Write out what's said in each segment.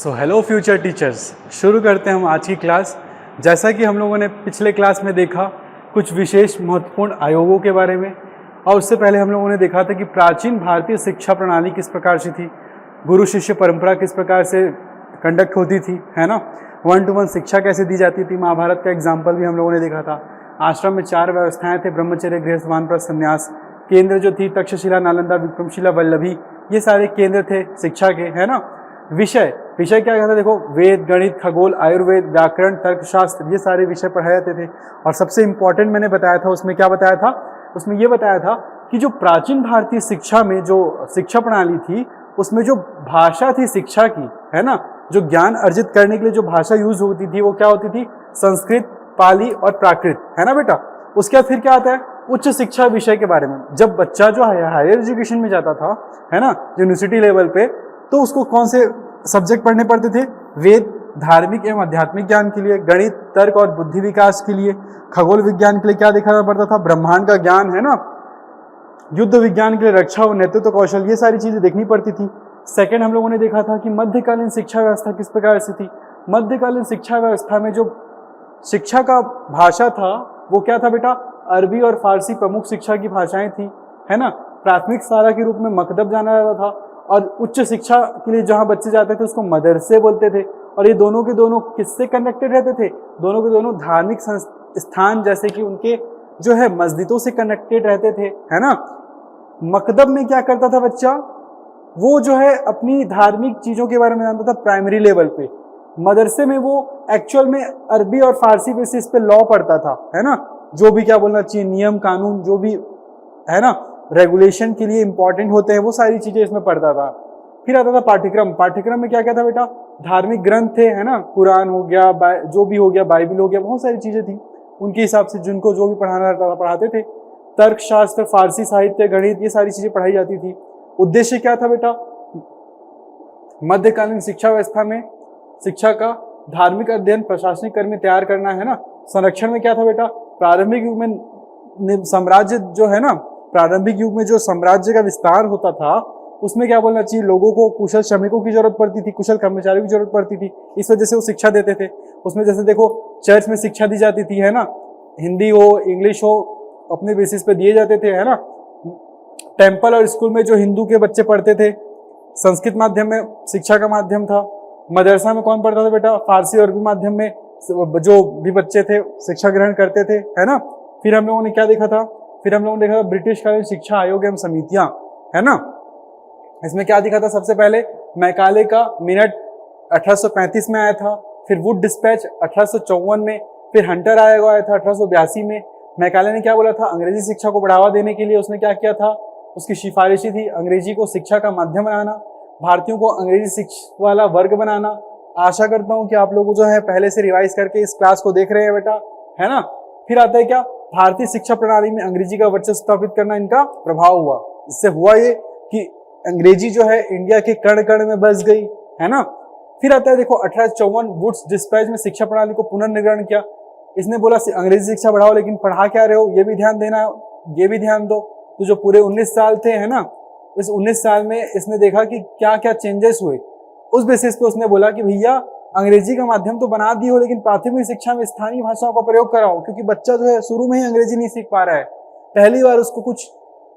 So hello future teachers, शुरू करते हैं हम आज की क्लास। जैसा कि हम लोगों ने पिछले क्लास में देखा कुछ विशेष महत्वपूर्ण आयोगों के बारे में, और उससे पहले हम लोगों ने देखा था कि प्राचीन भारतीय शिक्षा प्रणाली किस प्रकार से थी, गुरु शिष्य परंपरा किस प्रकार से कंडक्ट होती थी, है ना, 1 to 1 शिक्षा कैसे दी जाती थी। महाभारत का एग्जाम्पल भी हम लोगों ने देखा था। आश्रम में 4 व्यवस्थाएं थे, ब्रह्मचर्य, गृहस्थ, वानप्रस्थ, संन्यास। केंद्र जो थी तक्षशिला, नालंदा, विक्रमशिला, वल्लभी, ये सारे केंद्र थे शिक्षा के, है ना। विषय क्या था, देखो, वेद, गणित, खगोल, आयुर्वेद, व्याकरण, तर्कशास्त्र, ये सारे विषय पढ़ाए जाते थे। और सबसे इंपॉर्टेंट मैंने बताया था, उसमें क्या बताया था, उसमें ये बताया था कि जो प्राचीन भारतीय शिक्षा में जो शिक्षा प्रणाली थी, उसमें जो भाषा थी शिक्षा की, है ना, जो ज्ञान अर्जित करने के लिए जो भाषा यूज होती थी वो क्या होती थी, संस्कृत, पाली और प्राकृत, है ना बेटा। उसके बाद फिर क्या आता है, उच्च शिक्षा विषय के बारे में। जब बच्चा जो हायर एजुकेशन में जाता था, है ना, यूनिवर्सिटी लेवल पे, तो उसको कौन से सब्जेक्ट पढ़ने पड़ते थे, वेद, धार्मिक एवं आध्यात्मिक ज्ञान के लिए, गणित, तर्क और बुद्धि विकास के लिए, खगोल विज्ञान के लिए क्या देखना पड़ता था, ब्रह्मांड का ज्ञान, है ना, युद्ध विज्ञान के लिए रक्षा और नेतृत्व कौशल, ये सारी चीजें देखनी पड़ती थी। सेकंड हम लोगों ने देखा था कि मध्यकालीन शिक्षा व्यवस्था किस प्रकार से थी। मध्यकालीन शिक्षा व्यवस्था में जो शिक्षा का भाषा था वो क्या था बेटा, अरबी और फारसी प्रमुख शिक्षा की भाषाएं थी, है ना। प्राथमिक शाला के रूप में मकतब जाना जाता था, और उच्च शिक्षा के लिए जहां बच्चे जाते थे उसको मदरसे बोलते थे। और ये दोनों के दोनों किससे कनेक्टेड रहते थे, दोनों के दोनों धार्मिक स्थान जैसे कि उनके जो है मस्जिदों से कनेक्टेड रहते थे, है ना। मकतब में क्या करता था बच्चा, वो जो है अपनी धार्मिक चीजों के बारे में जानता था प्राइमरी लेवल पे। मदरसे में वो एक्चुअल में अरबी और फारसी बेसिस पे लॉ पढ़ता था, है ना, जो भी क्या बोलना चाहिए, नियम कानून जो भी, है ना, रेगुलेशन के लिए इंपॉर्टेंट होते हैं, वो सारी चीजें इसमें पढ़ता था। फिर आता था पाठ्यक्रम। पाठ्यक्रम में क्या क्या था बेटा, धार्मिक ग्रंथ थे, है ना, कुरान हो गया, जो भी हो गया, बाइबल हो गया, बहुत सारी चीजें थी, उनके हिसाब से जिनको जो भी पढ़ाना रहता था पढ़ाते थे। तर्क शास्त्र, फारसी साहित्य, गणित, ये सारी चीजें पढ़ाई जाती थी। उद्देश्य क्या था बेटा, मध्यकालीन शिक्षा व्यवस्था में शिक्षा का धार्मिक अध्ययन, प्रशासनिक कर्मी तैयार करना, है ना। संरक्षण में क्या था बेटा, प्रारंभिक युग में साम्राज्य जो है ना, प्रारंभिक युग में जो साम्राज्य का विस्तार होता था उसमें क्या बोलना चाहिए, लोगों को कुशल श्रमिकों की जरूरत पड़ती थी, कुशल कर्मचारियों की जरूरत पड़ती थी, इस वजह से वो शिक्षा देते थे। उसमें जैसे देखो चर्च में शिक्षा दी जाती थी, है ना, हिंदी हो इंग्लिश हो अपने बेसिस पे दिए जाते थे, है ना। टेम्पल और स्कूल में जो हिंदू के बच्चे पढ़ते थे, संस्कृत माध्यम में शिक्षा का माध्यम था। मदरसा में कौन पढ़ता था बेटा, फारसी और अरबी माध्यम में जो भी बच्चे थे शिक्षा ग्रहण करते थे, है ना। फिर हम लोगों ने क्या देखा था, फिर हम लोगों ने देखा था ब्रिटिश कालीन शिक्षा आयोग एवं समितियां, है ना। इसमें क्या दिखा था, सबसे पहले मैकाले का मिनट 1835 में आया था, फिर वुड डिस्पैच 1854 में, फिर हंटर आयोग आया था 1882 में। मैकाले ने क्या बोला था, अंग्रेजी शिक्षा को बढ़ावा देने के लिए उसने क्या किया था, उसकी सिफारिशी थी अंग्रेजी को शिक्षा का माध्यम बनाना, भारतीयों को अंग्रेजी शिक्षा वाला वर्ग बनाना। आशा करता हूं कि आप लोग जो है पहले से रिवाइज करके इस क्लास को देख रहे हैं बेटा, है ना। फिर आता है क्या, भारतीय शिक्षा प्रणाली में अंग्रेजी का वर्चस्व स्थापित करना, इनका प्रभाव हुआ। इससे हुआ ये कि अंग्रेजी जो है इंडिया के कण कण में बस गई, है ना। फिर आता है देखो 1854 वुड्स डिस्पैच में शिक्षा प्रणाली को पुनर्निर्माण किया। इसने बोला अंग्रेजी शिक्षा बढ़ाओ, लेकिन पढ़ा क्या रहे हो ये भी ध्यान देना, ये भी ध्यान दो। तो जो पूरे 19 साल थे, है ना, इस 19 साल में इसने देखा कि क्या क्या चेंजेस हुए। उस बेसिस पे उसने बोला कि भैया अंग्रेजी का माध्यम तो बना दी हो, लेकिन प्राथमिक शिक्षा में स्थानीय भाषाओं का प्रयोग कराओ, क्योंकि बच्चा जो है शुरू में ही अंग्रेजी नहीं सीख पा रहा है। पहली बार उसको कुछ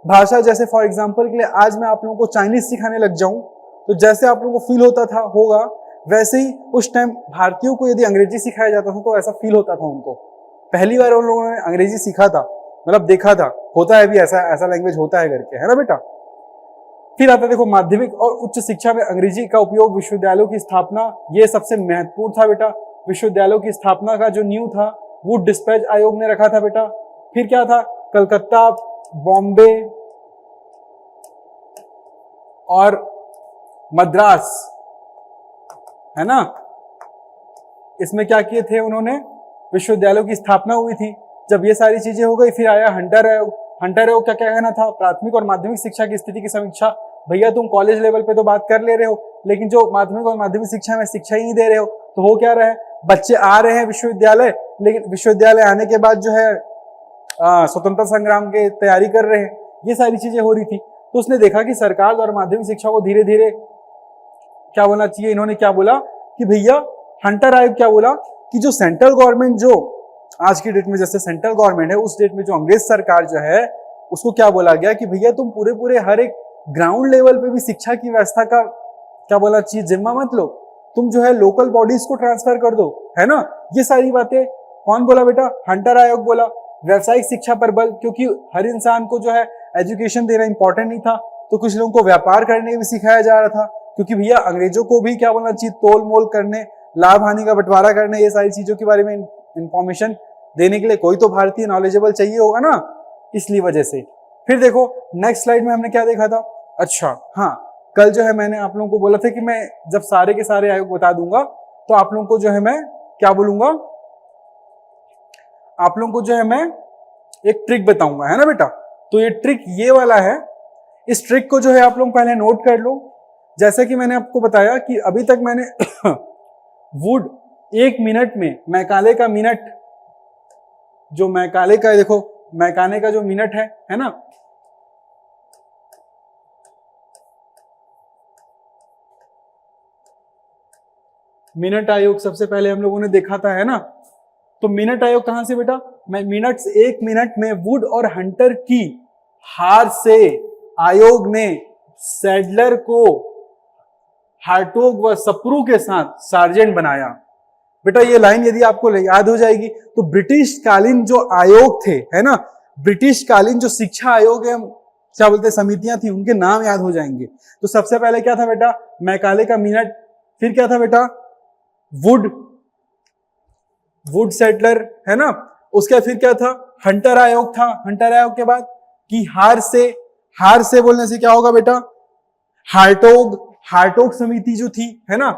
भाषा, जैसे फॉर एग्जाम्पल के लिए आज मैं आप लोगों को चाइनीज सिखाने लग जाऊं, तो जैसे आप लोगों को फील होता था होगा, वैसे ही उस टाइम भारतीयों को यदि अंग्रेजी सिखाया जाता था तो ऐसा फील होता था उनको। पहली बार उन लोगों ने अंग्रेजी सीखा था, मतलब देखा था, होता है भी ऐसा लैंग्वेज होता है करके, है ना बेटा। फिर आता देखो माध्यमिक और उच्च शिक्षा में अंग्रेजी का उपयोग, विश्वविद्यालयों की स्थापना, ये सबसे महत्वपूर्ण था बेटा। विश्वविद्यालयों की स्थापना का जो नींव था वुड डिस्पैच आयोग ने रखा था बेटा। फिर क्या था, कलकत्ता, बॉम्बे और मद्रास, है ना, इसमें क्या किए थे उन्होंने, विश्वविद्यालयों की स्थापना हुई थी। जब ये सारी चीजें हो गई, फिर आया हंटर आयोग। हंटर आयोग क्या क्या कहना था, प्राथमिक और माध्यमिक शिक्षा की स्थिति की समीक्षा। भैया तुम कॉलेज लेवल पे तो बात कर ले रहे हो, लेकिन जो माध्यमिक और माध्यमिक शिक्षा में शिक्षा ही नहीं दे रहे हो, तो हो क्या रहा है, बच्चे आ रहे हैं विश्वविद्यालय, लेकिन विश्वविद्यालय आने के बाद जो है स्वतंत्रता संग्राम की तैयारी कर रहे हैं, ये सारी चीजें हो रही थी। तो उसने देखा कि सरकार द्वारा माध्यमिक शिक्षा को धीरे धीरे क्या बोलना चाहिए, इन्होंने क्या बोला कि भैया हंटर आयोग क्या बोला कि जो सेंट्रल गवर्नमेंट जो आज की डेट में जैसे सेंट्रल गवर्नमेंट है, उस डेट में जो अंग्रेज सरकार जो है उसको क्या बोला गया कि भैया तुम पूरे पूरे हर एक ग्राउंड लेवल पे भी शिक्षा की व्यवस्था का क्या बोला चीज जिम्मा मत लो, तुम जो है लोकल बॉडीज को ट्रांसफर कर दो, है ना। ये सारी बातें कौन बोला बेटा? हंटर आयोग बोला। व्यावसायिक शिक्षा पर बल, क्योंकि हर इंसान को जो है एजुकेशन देना इंपॉर्टेंट नहीं था, तो कुछ लोगों को व्यापार करने भी सिखाया जा रहा था, क्योंकि भैया अंग्रेजों को भी क्या बोलना चाहिए, तोल मोल करने, लाभ हानि का बंटवारा करने, ये सारी चीजों के बारे में इंफॉर्मेशन देने के लिए कोई तो भारतीय नॉलेजेबल चाहिए होगा ना, इसलिए वजह से। फिर देखो नेक्स्ट स्लाइड में हमने क्या देखा था। अच्छा हाँ, कल जो है मैंने आप लोगों को बोला था कि मैं जब सारे के सारे आयोग बता दूंगा तो आप लोगों को जो है मैं क्या बोलूंगा, आप लोगों को जो है मैं एक ट्रिक बताऊंगा, है ना बेटा। तो ये ट्रिक ये वाला है, इस ट्रिक को जो है आप लोग पहले नोट कर लो। जैसा कि मैंने आपको बताया कि अभी तक मैंने वुड 1 मिनट में मैकाले का मिनट, जो मैकाले का देखो मैकाले का जो मिनट है ना, मिनट आयोग सबसे पहले हम लोगों ने देखा था, है ना। तो मिनट आयोग कहां से बेटा? मैं मिनट्स 1 मिनट में वुड और हंटर की हार से आयोग ने सैडलर को हार्टोग व सप्रू के साथ सार्जेंट बनाया। बेटा ये लाइन यदि आपको याद हो जाएगी तो ब्रिटिश कालीन जो आयोग थे, है ना, ब्रिटिश कालीन जो शिक्षा आयोग है, क्या बोलते समितियां थी, उनके नाम याद हो जाएंगे। तो सबसे पहले क्या था बेटा? मैकाले का मिनट। फिर क्या था बेटा? वुड सेटलर, है ना। उसके बाद फिर क्या था? हंटर आयोग था। हंटर आयोग के बाद कि हार से बोलने से क्या होगा बेटा? हार्टोग समिति जो थी, है ना,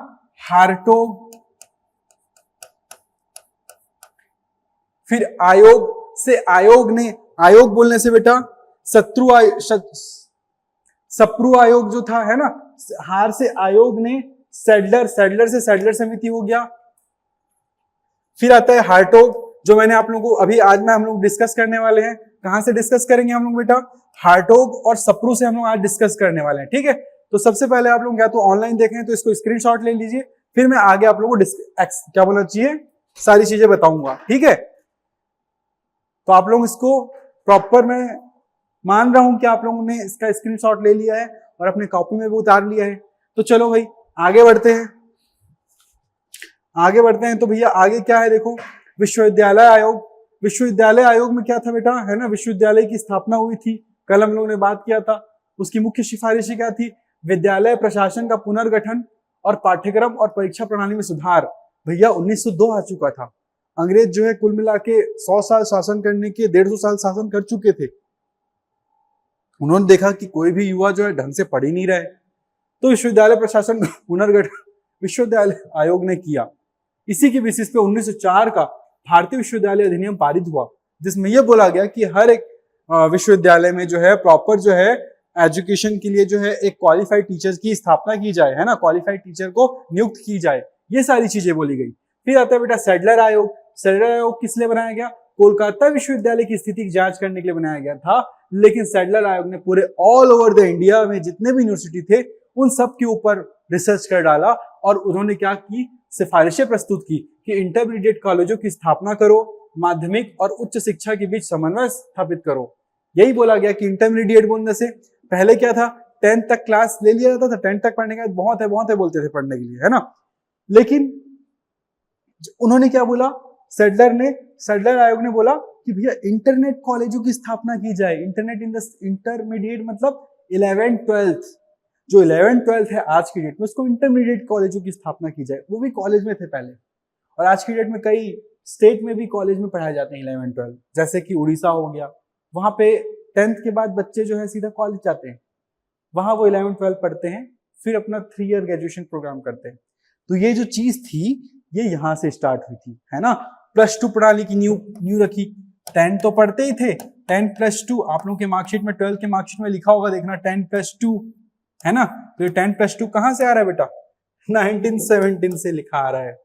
हार्टोग। फिर आयोग से आयोग बोलने से बेटा सप्रू आयोग जो था, है ना। हार से आयोग ने सैडलर से सैडलर समिति हो गया। फिर आता है हार्टोग, जो मैंने आप लोगों को अभी आज में हम लोग डिस्कस करने वाले हैं। कहां से डिस्कस करेंगे हम लोग बेटा? हार्टोग और सप्रू से हम लोग आज डिस्कस करने वाले हैं, ठीक है। तो सबसे पहले आप लोग या तो ऑनलाइन देखें तो इसको स्क्रीनशॉट ले लीजिए, फिर मैं आगे आप लोगों को क्या बोलना चाहिए सारी चीजें बताऊंगा, ठीक है। तो आप लोग इसको प्रॉपर, मैं मान रहा हूं कि आप लोगों ने इसका स्क्रीनशॉट ले लिया है और अपने कॉपी में भी उतार लिया है। तो चलो भाई आगे बढ़ते हैं। तो भैया आगे क्या है देखो, विश्वविद्यालय आयोग। विश्वविद्यालय आयोग में क्या था बेटा, है ना, विश्वविद्यालय की स्थापना हुई थी, कल हम लोगों ने बात किया था। उसकी मुख्य सिफारिशें क्या थी? विद्यालय प्रशासन का पुनर्गठन और पाठ्यक्रम और परीक्षा प्रणाली में सुधार। भैया 1902 आ चुका था। अंग्रेज जो है कुल मिला के 100 साल शासन करने के 150 साल शासन कर चुके थे। उन्होंने देखा कि कोई भी युवा जो है ढंग से पढ़ ही नहीं रहे, तो विश्वविद्यालय प्रशासन का पुनर्गठन विश्वविद्यालय आयोग ने किया। इसी के बेसिस पे 1904 का भारतीय विश्वविद्यालय अधिनियम पारित हुआ, जिसमें यह बोला गया कि हर एक विश्वविद्यालय में जो है प्रॉपर जो है एजुकेशन के लिए जो है एक क्वालिफाइड टीचर्स की स्थापना की जाए, है ना, क्वालिफाइड टीचर को नियुक्त की जाए। ये सारी चीजें बोली गई। फिर आता है बेटा सैडलर आयोग। सैडलर आयोग किस लिए बनाया गया? कोलकाता विश्वविद्यालय की स्थिति की जांच करने के लिए बनाया गया था, लेकिन सैडलर आयोग ने पूरे ऑल ओवर द इंडिया में जितने भी यूनिवर्सिटी थे उन सब के ऊपर रिसर्च कर डाला और उन्होंने क्या की, सिफारिशें प्रस्तुत की कि इंटरमीडिएट कॉलेजों की स्थापना करो, माध्यमिक और उच्च शिक्षा के बीच समन्वय स्थापित करो। यही बोला गया कि इंटरमीडिएट बोलने से पहले क्या था, 10th तक क्लास ले लिया जाता था, 10th तक पढ़ने के बाद बहुत है बोलते थे पढ़ने के लिए, है ना। लेकिन उन्होंने क्या बोला, सैडलर आयोग ने बोला कि भैया इंटरनेट कॉलेजों की स्थापना की जाए। इंटरमीडिएट मतलब 11th-12th, जो 11th-12th है आज की डेट में, उसको इंटरमीडिएट कॉलेजों की स्थापना की जाए। वो भी कॉलेज में थे पहले, और आज की डेट में कई स्टेट में भी कॉलेज में पढ़ाए जाते हैं 11th-12th, जैसे कि उड़ीसा हो गया। वहां पे 10th के बाद बच्चे जो है सीधा कॉलेज जाते हैं, वहां वो 11th-12th पढ़ते हैं, फिर अपना 3 ईयर ग्रेजुएशन प्रोग्राम करते हैं। तो ये जो चीज थी ये यहां से स्टार्ट हुई थी, है ना। +2 प्रणाली की न्यू रखी। 10 तो पढ़ते ही थे, 10+2 आप लोगों के मार्कशीट में, 12th के मार्कशीट में लिखा होगा, देखना 10+2, है ना। तो ये 10+2 कहां से आ रहा है बेटा? 1917 से लिखा आ रहा है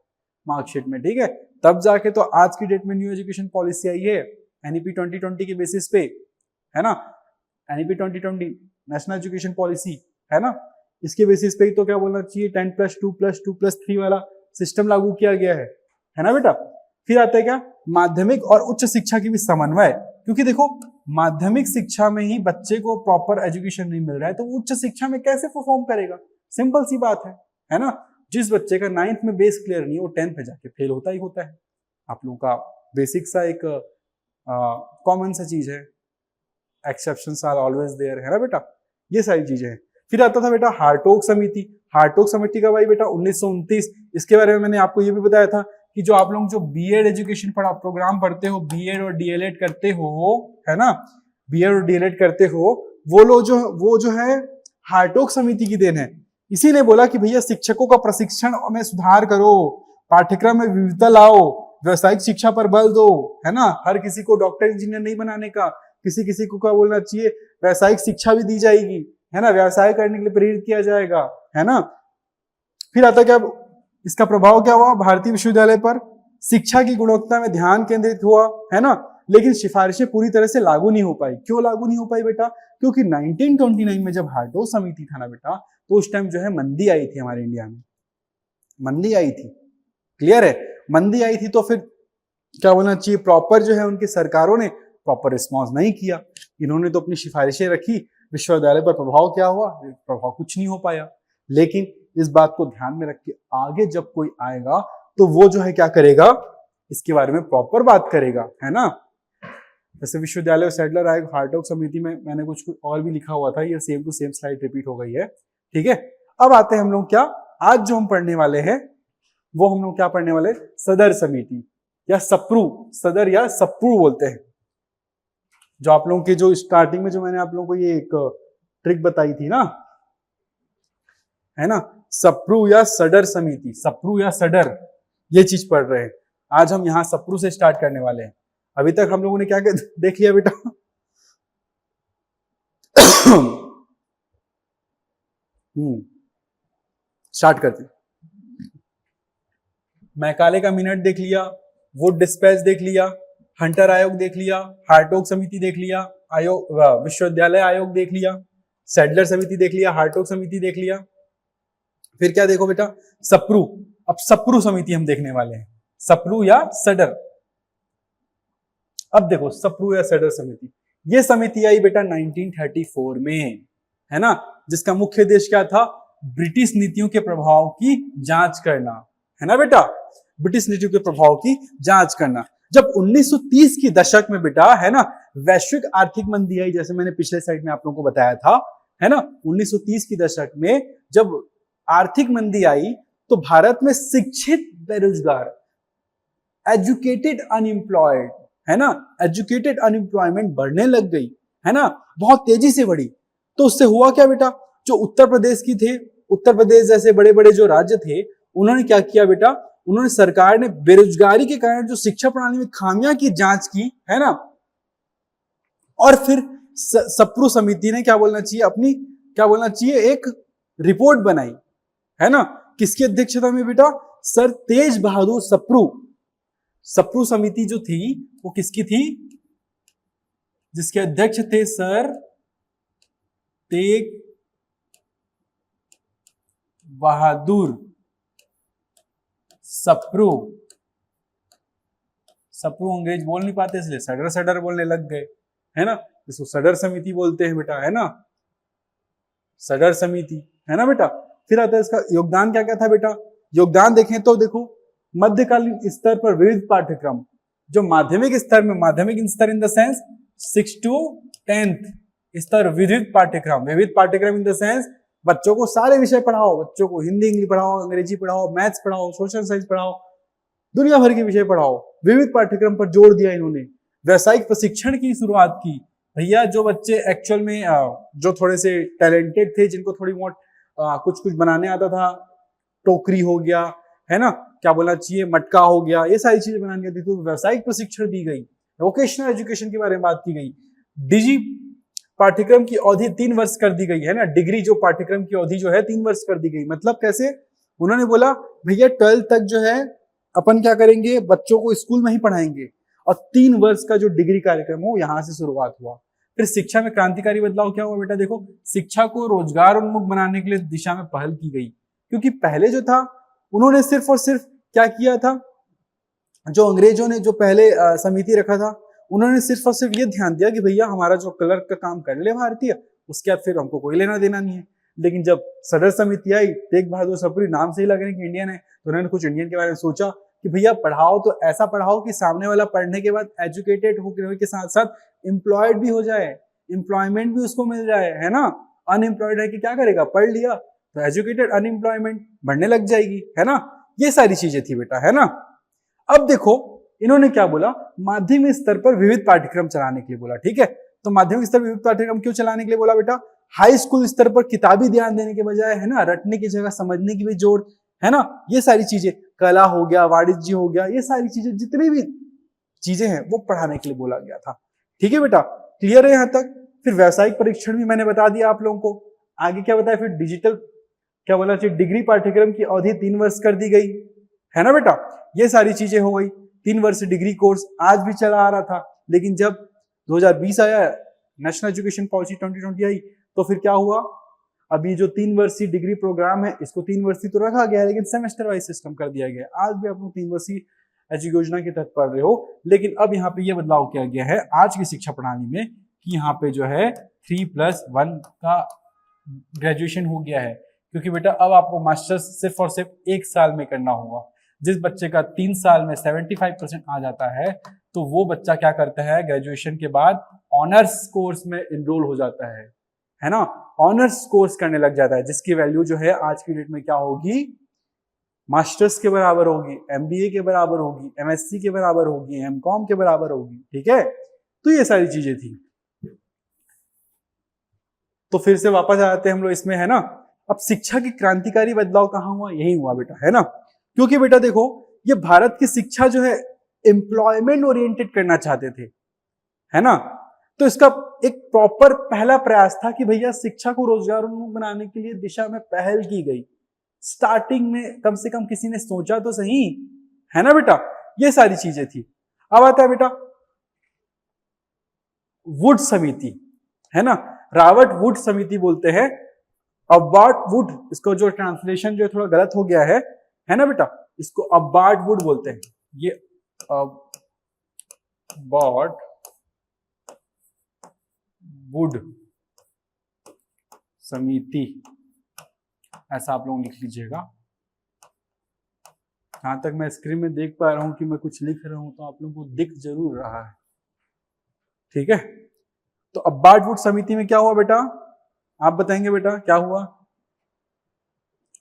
मार्कशीट में, ठीक है। तब जाके तो आज की डेट में न्यू एजुकेशन पॉलिसी आई है एनईपी 2020 के बेसिस पे, है ना। एनईपी 2020 नेशनल एजुकेशन पॉलिसी, है ना। इसके बेसिस पे ही तो क्या बोलना चाहिए, 10+2+2+3 वाला सिस्टम लागू किया गया है ना बेटा। फिर आता है क्या, माध्यमिक और उच्च शिक्षा की भी समन्वय, क्योंकि देखो माध्यमिक शिक्षा में ही बच्चे को प्रॉपर एजुकेशन नहीं मिल रहा है तो उच्च शिक्षा में कैसे परफॉर्म करेगा, सिंपल सी बात है ना। जिस बच्चे का 9th में बेस क्लियर नहीं है वो 10th में जाके फेल होता ही होता है। आप लोगों का बेसिक सा एक कॉमन सा चीज है, एक्सेप्शंस आर ऑलवेज देयर, है ना बेटा, ये सारी चीजें हैं। फिर आता था बेटा हार्टोग समिति। हार्टोग समिति का भाई बेटा 1929, इसके बारे में मैंने आपको ये भी बताया था कि जो आप लोग जो बीएड एजुकेशन प्रोग्राम पढ़ते हो, बीएड और डीएलएड करते हो, है ना, बीएड और डीएलएड करते हो, वो जो है हार्टोग समिति की देन है। इसी ने बोला कि भैया शिक्षकों का प्रशिक्षण में सुधार करो, पाठ्यक्रम में विविधता लाओ, व्यवसायिक शिक्षा पर बल दो, है ना, हर किसी को डॉक्टर इंजीनियर नहीं बनाने का, किसी किसी को क्या बोलना चाहिए, व्यवसायिक शिक्षा भी दी जाएगी, है ना, व्यवसाय करने के लिए प्रेरित किया जाएगा, है ना। फिर आता क्या, इसका प्रभाव क्या हुआ भारतीय विश्वविद्यालय पर, शिक्षा की गुणवत्ता में ध्यान केंद्रित हुआ, है ना, लेकिन सिफारिशें पूरी तरह से लागू नहीं हो पाई। क्यों लागू नहीं हो पाई बेटा, क्योंकि 1929 में जब हार्टोग समिति था ना बेटा, तो उस टाइम जो है मंदी आई थी हमारे इंडिया में, मंदी आई थी, क्लियर है, मंदी आई थी, तो फिर क्या बोलना चाहिए, प्रॉपर जो है उनकी सरकारों ने प्रॉपर रिस्पॉन्स नहीं किया, इन्होंने तो अपनी सिफारिशें रखी, विश्वविद्यालय पर प्रभाव क्या हुआ, प्रभाव कुछ नहीं हो पाया। लेकिन इस बात को ध्यान में रख के आगे जब कोई आएगा तो वो जो है क्या करेगा, इसके बारे में प्रॉपर बात करेगा, है ना। जैसे विश्वविद्यालय सैडलर आयोग हार्टोग समिति में मैंने कुछ और भी लिखा हुआ था, ये same to same slide repeat हो गई है, ठीक है। अब आते हैं हम लोग क्या, आज जो हम पढ़ने वाले हैं वो हम लोग क्या पढ़ने वाले, सदर समिति या सप्रू, सदर या सप्रू बोलते हैं। जो आप लोगों के जो स्टार्टिंग में जो मैंने आप लोगों को ये एक ट्रिक बताई थी ना, है ना, सप्रू या सडर समिति, सप्रू या सडर, ये चीज पढ़ रहे हैं। आज हम यहां सप्रू से स्टार्ट करने वाले हैं। अभी तक हम लोगों ने क्या देख लिया बेटा स्टार्ट करते हैं। मैकाले का मिनट देख लिया, वुड डिस्पैच देख लिया, हंटर आयोग देख लिया, हार्टोग समिति देख लिया, आयोग विश्वविद्यालय आयोग देख लिया, सैडलर समिति देख लिया, हार्टोग समिति देख लिया। फिर क्या देखो बेटा, सप्रू। अब सप्रू समिति हम देखने वाले हैं, सप्रू या सडर। अब देखो सप्रू या सडर समिति, ये समिति आई बेटा 1934 में, है ना, जिसका मुख्य उद्देश्य क्या था, ब्रिटिश नीतियों के प्रभाव की जांच करना, है ना बेटा, ब्रिटिश नीतियों के प्रभाव की जांच करना। जब 1930 की दशक में बेटा, है ना, वैश्विक आर्थिक मंदी आई, जैसे मैंने पिछले साइड में आप लोगों को बताया था, है ना, 1930 की दशक में जब आर्थिक मंदी आई तो भारत में शिक्षित बेरोजगार, एजुकेटेड अनएम्प्लॉयड, है ना, एजुकेटेड अनएम्प्लॉयमेंट बढ़ने लग गई, है ना, बहुत तेजी से बढ़ी। तो उससे हुआ क्या बेटा, जो उत्तर प्रदेश की थे, उत्तर प्रदेश जैसे बड़े बड़े जो राज्य थे, उन्होंने क्या किया बेटा, उन्होंने, सरकार ने बेरोजगारी के कारण जो शिक्षा प्रणाली में खामियां की जांच की, है ना, और फिर सप्रू समिति ने क्या बोलना चाहिए, अपनी क्या बोलना चाहिए, एक रिपोर्ट बनाई, है ना, किसकी अध्यक्षता में बेटा, सर तेज बहादुर सप्रू। सप्रू समिति जो थी वो किसकी थी, जिसके अध्यक्ष थे सर तेज बहादुर सप्रू। सप्रू अंग्रेज बोल नहीं पाते इसलिए सडर सडर बोलने लग गए, है ना, इसको सडर समिति बोलते हैं बेटा, है ना, सडर समिति, है ना बेटा। फिर आता है इसका योगदान क्या क्या था बेटा, योगदान देखें तो देखो, मध्यकालीन स्तर पर विविध पाठ्यक्रम, जो माध्यमिक स्तर में, माध्यमिक स्तर इन द सेंस 6 to 10th स्तर, विविध पाठ्यक्रम, विविध पाठ्यक्रम इन द सेंस बच्चों को सारे विषय पढ़ाओ, बच्चों को हिंदी इंग्लिश पढ़ाओ, अंग्रेजी पढ़ाओ, मैथ्स पढ़ाओ, सोशल साइंस पढ़ाओ, दुनिया भर के विषय पढ़ाओ, विविध पाठ्यक्रम पर जोर दिया इन्होंने। व्यावसायिक प्रशिक्षण की शुरुआत की, भैया जो बच्चे एक्चुअल में जो थोड़े से टैलेंटेड थे, जिनको थोड़ी बहुत कुछ कुछ बनाने आता था, टोकरी हो गया, है ना, क्या बोलना चाहिए, मटका हो गया, ये सारी चीजें बनानी आती थी, तो व्यावसायिक प्रशिक्षण दी गई, वोकेशनल एजुकेशन के बारे में बात की गई। डिजी पाठ्यक्रम की अवधि 3 वर्ष कर दी गई, है ना, डिग्री जो पाठ्यक्रम की अवधि जो है 3 वर्ष कर दी गई। मतलब कैसे, उन्होंने बोला भैया 12th तक जो है अपन क्या करेंगे, बच्चों को स्कूल में ही पढ़ाएंगे, और 3 वर्ष का जो डिग्री कार्यक्रम हो यहां से शुरुआत हुआ। फिर शिक्षा में क्रांतिकारी बदलाव क्या हुआ बेटा, देखो शिक्षा को रोजगार उन्मुख बनाने के लिए दिशा में पहल की गई, क्योंकि पहले जो था उन्होंने सिर्फ और सिर्फ क्या किया था, जो अंग्रेजों ने जो पहले समिति रखा था, उन्होंने सिर्फ और सिर्फ ये ध्यान दिया कि भैया हमारा जो क्लर्क का काम कर ले भारतीय, उसके बाद फिर हमको कोई लेना देना नहीं है। लेकिन जब सदर समिति आई, तेग बहादुर सप्रू, नाम से ही लग रहे हैं कि इंडियन है, तो उन्होंने कुछ इंडियन के बारे में सोचा कि भैया पढ़ाओ तो ऐसा पढ़ाओ कि सामने वाला पढ़ने के बाद एजुकेटेड होने के साथ साथ एम्प्लॉयड भी हो जाए, एम्प्लॉयमेंट भी उसको मिल जाए, है ना। अनएम्प्लॉयड है कि क्या करेगा, पढ़ लिया तो एजुकेटेड, अनएम्प्लॉयमेंट बढ़ने लग जाएगी, है ना। ये सारी चीजें थी बेटा, है ना। अब देखो इन्होंने क्या बोला, माध्यमिक स्तर पर विविध पाठ्यक्रम चलाने के लिए बोला, ठीक है। तो माध्यमिक स्तर पर विविध पाठ्यक्रम क्यों चलाने के लिए बोला बेटा, हाई स्कूल स्तर पर किताबी ध्यान देने के बजाय, है ना, रटने की जगह समझने की भी जोर, है ना। ये सारी चीजें, कला हो गया, वाणिज्य हो गया, ये सारी चीजें जितनी भी चीजें हैं वो पढ़ाने के लिए बोला गया था, ठीक है बेटा। क्लियर है यहां तक। फिर व्यावसायिक परीक्षण भी मैंने बता दिया आप लोगों को। आगे क्या बताया, फिर डिजिटल क्या बोला चाहिए, डिग्री पाठ्यक्रम की अवधि 3 वर्ष कर दी गई, है ना बेटा। ये सारी चीजें हो गई। 3 वर्ष डिग्री कोर्स आज भी चला आ रहा था, लेकिन जब 2020 आया, नेशनल एजुकेशन पॉलिसी 2020 आई, तो फिर क्या हुआ, अभी जो 3 वर्षीय डिग्री प्रोग्राम है इसको 3 वर्षीय तो रखा गया है, लेकिन सेमेस्टर वाइज सिस्टम कर दिया गया। आज भी आप लोग 3 वर्षीय एजुकेशन योजना के तहत पढ़ रहे हो, लेकिन अब यहाँ पे ये बदलाव किया गया है आज की शिक्षा प्रणाली में कि यहाँ पे जो है 3+1 का ग्रेजुएशन हो गया है, क्योंकि बेटा अब आपको मास्टर्स सिर्फ और सिर्फ 1 साल में करना होगा। जिस बच्चे का 3 साल में 75% आ जाता है, तो वो बच्चा क्या करता है, ग्रेजुएशन के बाद ऑनर्स कोर्स में इनरोल हो जाता है ना। ऑनर्स कोर्स करने लग जाता है, जिसकी वैल्यू जो है आज की डेट में क्या होगी, मास्टर्स के बराबर होगी, एमबीए के बराबर होगी, एमएससी के बराबर होगी, एमकॉम के बराबर होगी, ठीक है। तो ये सारी चीजें थी। तो फिर से वापस आ जाते हैं हम लोग इसमें, है ना। अब शिक्षा की क्रांतिकारी बदलाव कहाँ हुआ, यही हुआ बेटा, है ना। क्योंकि बेटा देखो, ये भारत की शिक्षा जो है एम्प्लॉयमेंट ओरिएंटेड करना चाहते थे, है ना। तो इसका एक प्रॉपर पहला प्रयास था कि भैया शिक्षा को रोजगारोन्मुख बनाने के लिए दिशा में पहल की गई। स्टार्टिंग में कम से कम किसी ने सोचा तो सही, है ना बेटा। ये सारी चीजें थी। अब आता है बेटा वुड समिति, है ना। रॉबर्ट वुड समिति बोलते हैं। अबार्ट वुड, इसको जो ट्रांसलेशन जो थोड़ा गलत हो गया है ना बेटा, इसको अबार्ट वुड बोलते हैं। ये अबार्ट वुड समिति, ऐसा आप लोग लिख लीजिएगा। जहां तक मैं स्क्रीन में देख पा रहा हूं कि मैं कुछ लिख रहा हूं, तो आप लोगों को दिख जरूर रहा है, ठीक है। तो अबार्ट वुड समिति में क्या हुआ बेटा, आप बताएंगे बेटा क्या हुआ।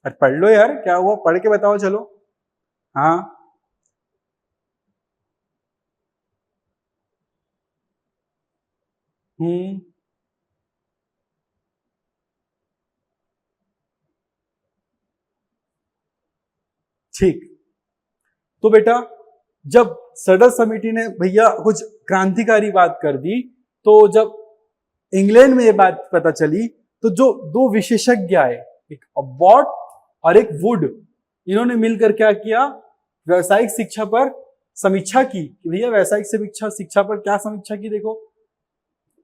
अरे पढ़ लो यार, क्या हुआ, पढ़ के बताओ, चलो। हाँ, ठीक। तो बेटा जब सदर समिति ने भैया कुछ क्रांतिकारी बात कर दी, तो जब इंग्लैंड में ये बात पता चली, तो जो 2 विशेषज्ञ आए, एक अबार्ट और एक वुड, इन्होंने मिलकर क्या किया, व्यावसायिक शिक्षा पर समीक्षा की कि भैया व्यावसायिक शिक्षा पर क्या समीक्षा की। देखो,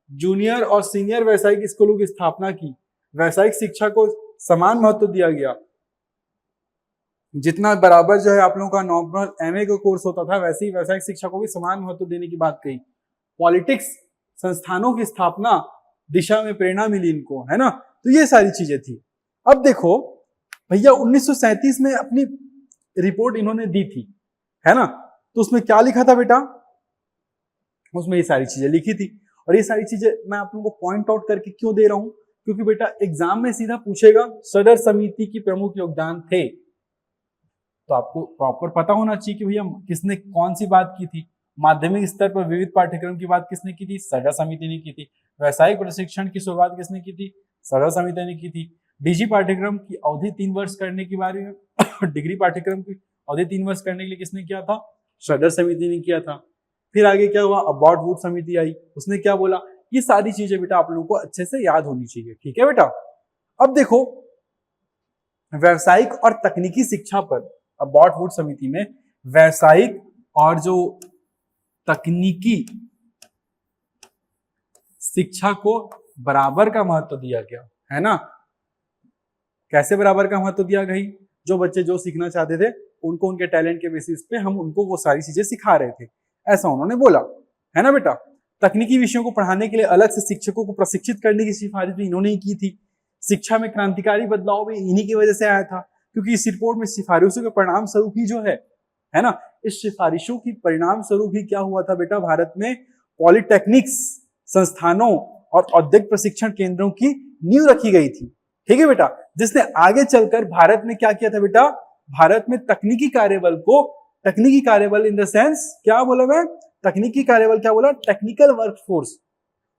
जूनियर और सीनियर व्यावसायिक स्कूलों की स्थापना की। व्यावसायिक शिक्षा को समान महत्व दिया गया, जितना बराबर जो है आप लोगों का नॉर्मल एमए का कोर्स होता था, वैसे ही व्यावसायिक शिक्षा को भी समान महत्व देने की बात कही। पॉलिटिक्स संस्थानों की स्थापना दिशा में प्रेरणा मिली इनको, है ना। तो ये सारी चीजें थी। अब देखो भैया 1937 में अपनी रिपोर्ट इन्होंने दी थी, है ना। तो उसमें क्या लिखा था बेटा, उसमें ये सारी चीजें लिखी थी। और ये सारी चीजें मैं आप लोगों को पॉइंट आउट करके क्यों दे रहा हूं, क्योंकि बेटा एग्जाम में सीधा पूछेगा सदर समिति की प्रमुख योगदान थे, तो आपको प्रॉपर पता होना चाहिए कि भैया किसने कौन सी बात की थी। माध्यमिक स्तर पर विविध पाठ्यक्रम की बात किसने की थी, सदर समिति ने की थी। व्यावसायिक प्रशिक्षण की शुरुआत किसने की थी, सदर समिति ने की थी। डिजी पाठ्यक्रम की अवधि 3 वर्ष करने के बारे में डिग्री पाठ्यक्रम की अवधि 3 वर्ष करने के लिए किसने किया था, सदर समिति ने किया था। फिर आगे क्या हुआ, अबार्ट वुड समिति आई, उसने क्या बोला। ये सारी चीजें बेटा आप लोगों को अच्छे से याद होनी चाहिए, ठीक है बेटा। अब देखो व्यावसायिक और तकनीकी शिक्षा पर अबार्ट वुड समिति में व्यावसायिक और जो तकनीकी शिक्षा को बराबर का महत्व दिया गया, है ना। कैसे बराबर का महत्व दिया गई, जो बच्चे जो सीखना चाहते थे उनको उनके टैलेंट के बेसिस पे हम उनको वो सारी चीजें सिखा रहे थे, ऐसा उन्होंने बोला, है ना बेटा। तकनीकी विषयों को पढ़ाने के लिए अलग से शिक्षकों को प्रशिक्षित करने की सिफारिश भी इन्होंने ही की थी। शिक्षा में क्रांतिकारी बदलाव भी इन्हीं की वजह से आया था, क्योंकि इस रिपोर्ट में सिफारिशों के परिणाम स्वरूप ही जो है ना, इस सिफारिशों की परिणाम स्वरूप ही क्या हुआ था बेटा, भारत में पॉलिटेक्निक्स संस्थानों और औद्योगिक प्रशिक्षण केंद्रों की नींव रखी गई थी। ठीक है बेटा, जिसने आगे चलकर भारत में क्या किया था बेटा, भारत में तकनीकी कार्यबल इन द सेंस क्या बोला मैं, तकनीकी कार्यबल क्या बोला, टेक्निकल वर्कफोर्स,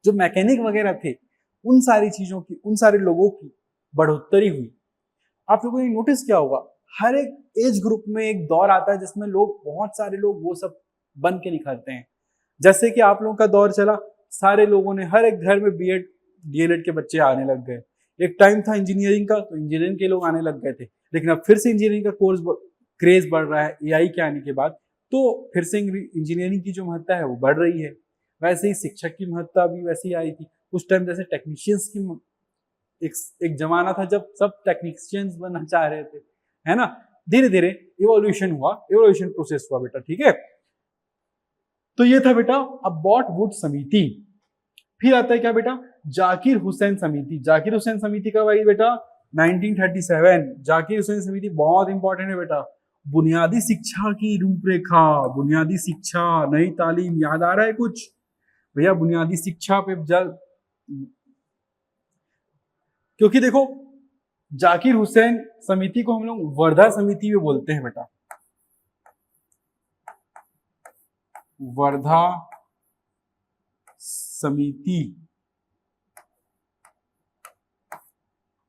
जो मैकेनिक वगैरह थे, उन सारी चीजों की, उन सारे लोगों की बढ़ोतरी हुई। आप लोगों ने नोटिस किया होगा, हर एक एज ग्रुप में एक दौर आता है जिसमें लोग, बहुत सारे लोग वो सब बन के निखरते हैं। जैसे कि आप लोगों का दौर चला, सारे लोगों ने, हर एक घर में बीएड डीएलएड के बच्चे आने लग गए। एक टाइम था इंजीनियरिंग का, तो इंजीनियरिंग के लोग आने लग गए थे, लेकिन अब फिर से इंजीनियरिंग का कोर्स क्रेज बढ़ रहा है एआई के आने के बाद, तो फिर से इंजीनियरिंग की जो महत्ता है वो बढ़ रही है। वैसे ही शिक्षक की महत्ता भी वैसे ही आई थी। उस टाइम जैसे टेक्नीशियंस की एक जमाना था जब सब टेक्नीशियंस बनना चाह रहे थे, है ना। धीरे धीरे इवोल्यूशन प्रोसेस हुआ बेटा, ठीक है। तो ये था बेटा अबॉट वुड समिति। फिर आता है क्या बेटा, जाकिर हुसैन समिति। जाकिर हुसैन समिति कब आई बेटा, 1937। जाकिर हुसैन समिति बहुत इंपॉर्टेंट है बेटा। बुनियादी शिक्षा की रूपरेखा, बुनियादी शिक्षा, नई तालीम, याद आ रहा है कुछ भैया बुनियादी शिक्षा पे जल, क्योंकि देखो जाकिर हुसैन समिति को हम लोग वर्धा समिति भी बोलते हैं बेटा, वर्धा समिति,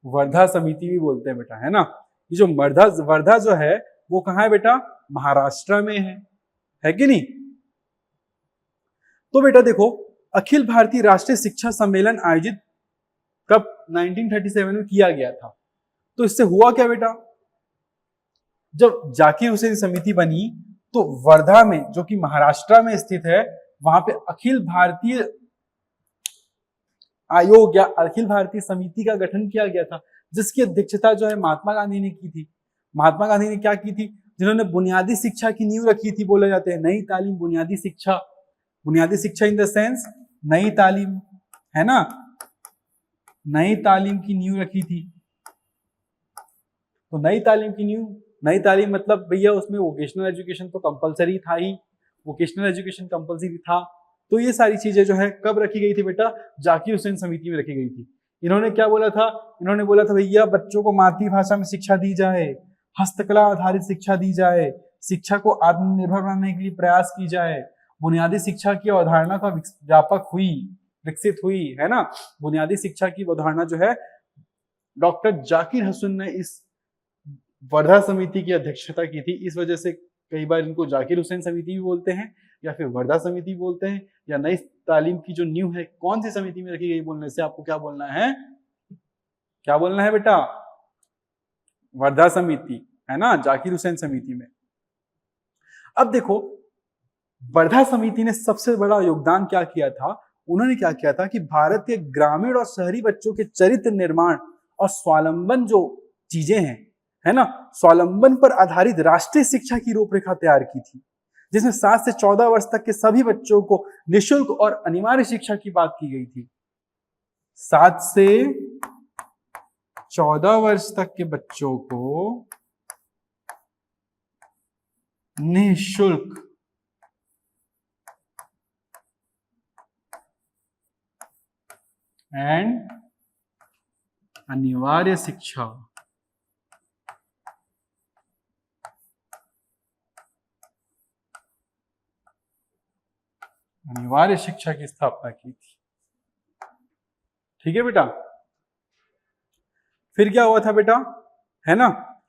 वर्धा समिति भी बोलते हैं बेटा, है ना। ये जो वर्धा जो है वो कहाँ है बेटा, महाराष्ट्र में है कि नहीं। तो बेटा देखो, अखिल भारतीय राष्ट्रीय शिक्षा सम्मेलन आयोजित कब, 1937 में किया गया था। तो इससे हुआ क्या बेटा, जब जाकिर हुसैन समिति बनी तो वर्धा में, जो कि महाराष्ट्र में स्थित है, वहां पे अखिल भारतीय आयोग या अखिल भारतीय समिति का गठन किया गया था, जिसकी अध्यक्षता जो है महात्मा गांधी ने की थी। महात्मा गांधी ने क्या की थी, जिन्होंने बुनियादी शिक्षा की नींव रखी थी। बोले जाते हैं नई तालीम, बुनियादी शिक्षा इन द सेंस नई तालीम, है ना, नई तालीम की नींव रखी थी। तो नई तालीम की नींव, नई तालीम मतलब भैया उसमें वोकेशनल एजुकेशन तो कंपलसरी था ही, वोकेशनल एजुकेशन कंपलसरी था। तो ये सारी चीजें जो है कब रखी गई थी बेटा, जाकिर हुसैन समिति में रखी गई थी। इन्होंने क्या बोला था, इन्होंने बोला था भैया बच्चों को मातृभाषा में शिक्षा दी जाए, हस्तकला आधारित शिक्षा दी जाए, शिक्षा को आत्मनिर्भर बनाने के लिए प्रयास की जाए, बुनियादी शिक्षा की अवधारणा का विकसित हुई, है ना। बुनियादी शिक्षा की अवधारणा जो है डॉक्टर जाकिर हुसैन ने इस वर्धा समिति की अध्यक्षता की थी। इस वजह से कई बार इनको जाकिर हुसैन समिति भी बोलते हैं, या फिर वर्धा समिति बोलते हैं, या नई तालीम की जो नींव है कौन सी समिति में रखी गई बोलने से आपको क्या बोलना है, क्या बोलना है बेटा, वर्धा समिति, है ना, जाकिर हुसैन समिति में। अब देखो वर्धा समिति ने सबसे बड़ा योगदान क्या किया था, उन्होंने क्या किया था कि भारत के ग्रामीण और शहरी बच्चों के चरित्र निर्माण और स्वावलंबन जो चीजें हैं, है ना, स्वावलंबन पर आधारित राष्ट्रीय शिक्षा की रूपरेखा तैयार की थी, जिसमें 7 से 14 वर्ष तक के सभी बच्चों को निःशुल्क और अनिवार्य शिक्षा की बात की गई थी। 7 से 14 वर्ष तक के बच्चों को निःशुल्क एंड अनिवार्य शिक्षा, अनिवार्य शिक्षा की स्थापना की थी। ठीक है बेटा। फिर क्या हुआ था बेटा, है ना,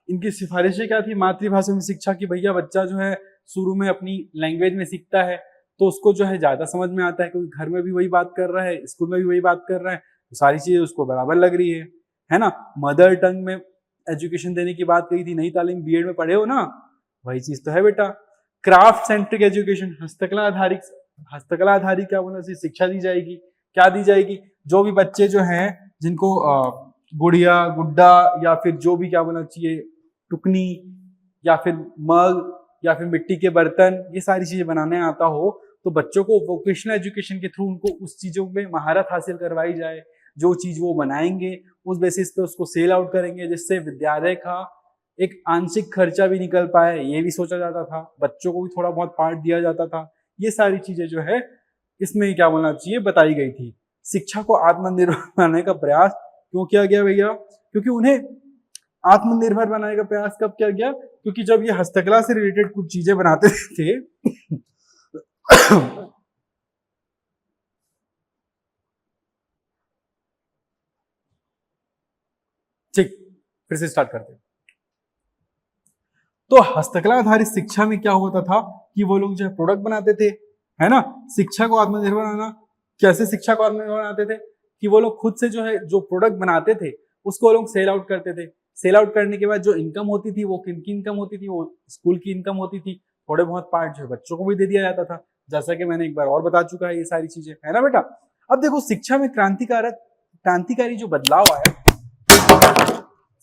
इनकी सिफारिशें क्या थी, मातृभाषा में शिक्षा की, भैया बच्चा जो है शुरू में अपनी लैंग्वेज में सीखता है तो उसको जो है ज्यादा समझ में आता है, क्योंकि घर में भी वही बात कर रहा है, स्कूल में भी वही बात कर रहा है, तो सारी चीजें उसको बराबर लग रही है ना। मदर टंग में एजुकेशन देने की बात कही थी, नई तालीम बीएड में पढ़े हो ना, वही चीज तो है बेटा। क्राफ्ट सेंट्रिक एजुकेशन, हस्तकला आधारित क्या बोलना चाहिए, शिक्षा दी जाएगी। क्या दी जाएगी, जो भी बच्चे जो हैं जिनको गुड़िया गुड्डा या फिर जो भी क्या बोलना चाहिए टुकनी या फिर मग या फिर मिट्टी के बर्तन, ये सारी चीजें बनाने आता हो तो बच्चों को वोकेशनल एजुकेशन के थ्रू उनको उस चीजों में महारत हासिल करवाई जाए। जो चीज वो बनाएंगे उस बेसिस पे उसको सेल आउट करेंगे, जिससे विद्यालय का एक आंशिक खर्चा भी निकल पाए, ये भी सोचा जाता था। बच्चों को भी थोड़ा बहुत पार्ट दिया जाता था। ये सारी चीजें जो है इसमें क्या बोलना चाहिए बताई गई थी। शिक्षा को आत्मनिर्भर बनाने का प्रयास क्यों किया गया भैया? क्योंकि उन्हें आत्मनिर्भर बनाने का प्रयास कब किया गया? क्योंकि जब ये हस्तकला से रिलेटेड कुछ चीजें बनाते थे ठीक, फिर से स्टार्ट करते हैं। तो हस्तकला आधारित शिक्षा में क्या होता था कि वो लोग जो है प्रोडक्ट बनाते थे, है ना। शिक्षा को आत्मनिर्भर बनाना, कैसे शिक्षा को आत्मनिर्भर बनाते थे कि वो लोग खुद से जो है जो प्रोडक्ट बनाते थे उसको वो लोग सेल आउट करते थे। सेल आउट करने के बाद जो इनकम होती थी वो किनकी इनकम होती थी? वो स्कूल की इनकम होती थी। थोड़े बहुत पार्ट जो है बच्चों को भी दे दिया जाता था, जैसा कि मैंने एक बार और बता चुका है ये सारी चीजें, है ना बेटा। अब देखो शिक्षा में क्रांतिकारी जो बदलाव आया,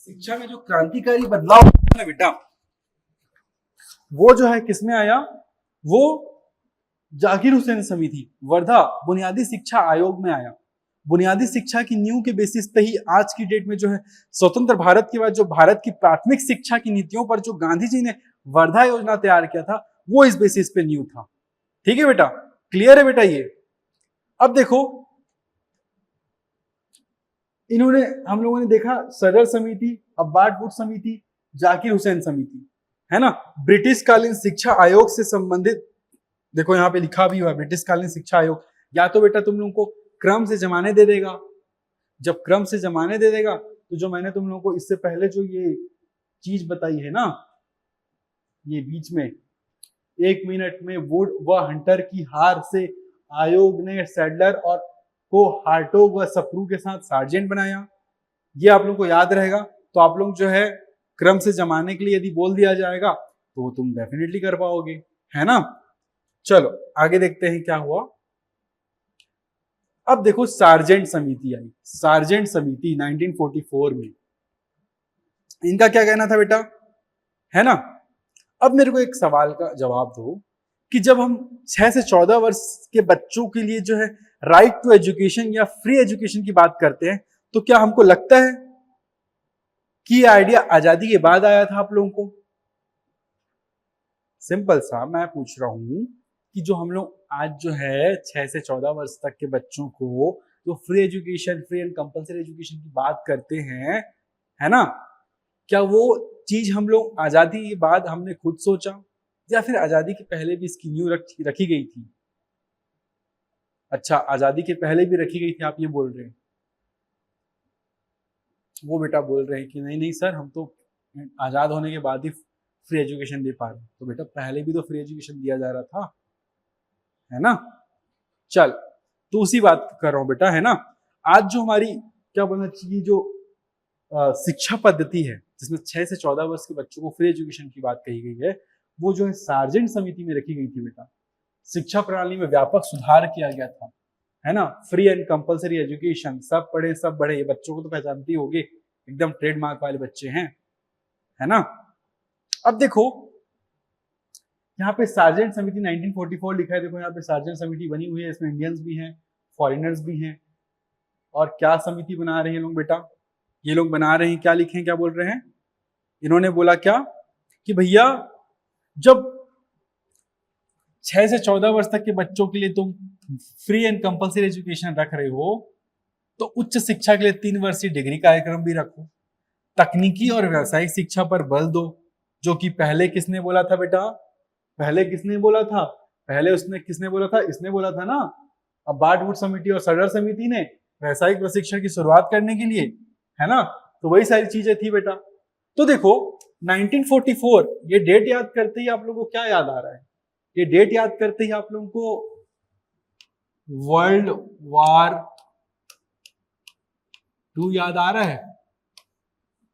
शिक्षा में जो क्रांतिकारी बदलाव आया ना बेटा, वो जो है किसमें आया? वो जाकिर हुसैन समिति वर्धा बुनियादी शिक्षा आयोग में आया। बुनियादी शिक्षा की नींव के बेसिस पे ही आज की डेट में जो है स्वतंत्र भारत के बाद जो भारत की प्राथमिक शिक्षा की नीतियों पर जो गांधी जी ने वर्धा योजना तैयार किया था वो इस बेसिस पे नींव था। ठीक है बेटा, क्लियर है बेटा ये? अब देखो इन्होंने, हम लोगों ने देखा सदर समिति, अब्बाट बुट समिति, जाकिर हुसैन समिति, है ना। ब्रिटिश कालीन शिक्षा आयोग से संबंधित, देखो यहाँ पे लिखा भी हुआ ब्रिटिश कालीन शिक्षा आयोग। या तो बेटा तुम लोगों को क्रम से जमाने दे देगा, जब क्रम से जमाने दे देगा तो जो मैंने तुम लोगों को इससे पहले जो ये चीज बताई है ना, ये बीच में 1 मिनट में वुड व हंटर की हार से आयोग ने सैडलर और को हार्टोग व सप्रू के साथ सार्जेंट बनाया, ये आप लोगों को याद रहेगा। तो आप लोग जो है क्रम से जमाने के लिए यदि बोल दिया जाएगा तो तुम डेफिनेटली कर पाओगे, है ना। चलो आगे देखते हैं क्या हुआ। अब देखो सार्जेंट समिति आई, सार्जेंट समिति 1944 में। इनका क्या कहना था बेटा, है ना। अब मेरे को एक सवाल का जवाब दो कि जब हम 6 से 14 वर्ष के बच्चों के लिए जो है राइट टू एजुकेशन या फ्री एजुकेशन की बात करते हैं तो क्या हमको लगता है कि ये आइडिया आजादी के बाद आया था आप लोगों को? सिंपल सा मैं पूछ रहा हूं कि जो हम लोग आज जो है 6 से 14 वर्ष तक के बच्चों को जो free education, free and compulsory education की बात करते हैं, है ना, क्या वो चीज हम लोग आजादी के बाद हमने खुद सोचा या फिर आजादी के पहले भी इसकी नींव रखी गई थी? अच्छा, आजादी के पहले भी रखी गई थी आप ये बोल रहे हैं? वो बेटा बोल रहे हैं कि नहीं नहीं सर, हम तो आजाद होने के बाद ही फ्री एजुकेशन दे पा रहे। तो बेटा पहले भी तो फ्री एजुकेशन दिया जा रहा था, है ना। चल, तो उसी बात कर रहा हूं बेटा, है ना। आज जो हमारी क्या बोलना चाहिए जो शिक्षा पद्धति है जिसमें 6 से 14 वर्ष के बच्चों को फ्री एजुकेशन की बात कही गई है, वो जो है सार्जेंट समिति में रखी गई थी बेटा। शिक्षा प्रणाली में व्यापक सुधार किया गया था, है ना। फ्री एंड कंपलसरी एजुकेशन, सब पढ़े सब बढ़े, ये बच्चों को तो पहचानती होगी, एकदम ट्रेडमार्क वाले बच्चे हैं, है ना। अब देखो यहाँ पे सार्जेंट समिति 1944 लिखा है, देखो यहाँ पे सार्जेंट समिति बनी हुई है, इसमें इंडियंस भी हैं, फॉरेनर्स भी हैं। और क्या समिति बना रहे हैं लोग बेटा? ये लोग बना रहे हैं, क्या लिखे हैं, क्या बोल रहे हैं? इन्होंने बोला क्या कि भैया जब 6 से 14 वर्ष तक के बच्चों के लिए तुम फ्री एंड कंपलसरी एजुकेशन रख रहे हो तो उच्च शिक्षा के लिए 3 वर्षीय डिग्री कार्यक्रम भी रखो, तकनीकी और व्यावसायिक शिक्षा पर बल दो। जो कि पहले किसने बोला था बेटा? पहले किसने बोला था? पहले उसने किसने बोला था? इसने बोला था ना, अब्बाट वुड समिति और सडर समिति ने व्यावसायिक प्रशिक्षण की शुरुआत करने के लिए, है ना। तो वही सारी चीजें थी बेटा। तो देखो 1944, ये डेट याद करते ही आप लोगों को क्या याद आ रहा है? ये डेट याद करते ही आप लोगों को वर्ल्ड वार 2 याद आ रहा है।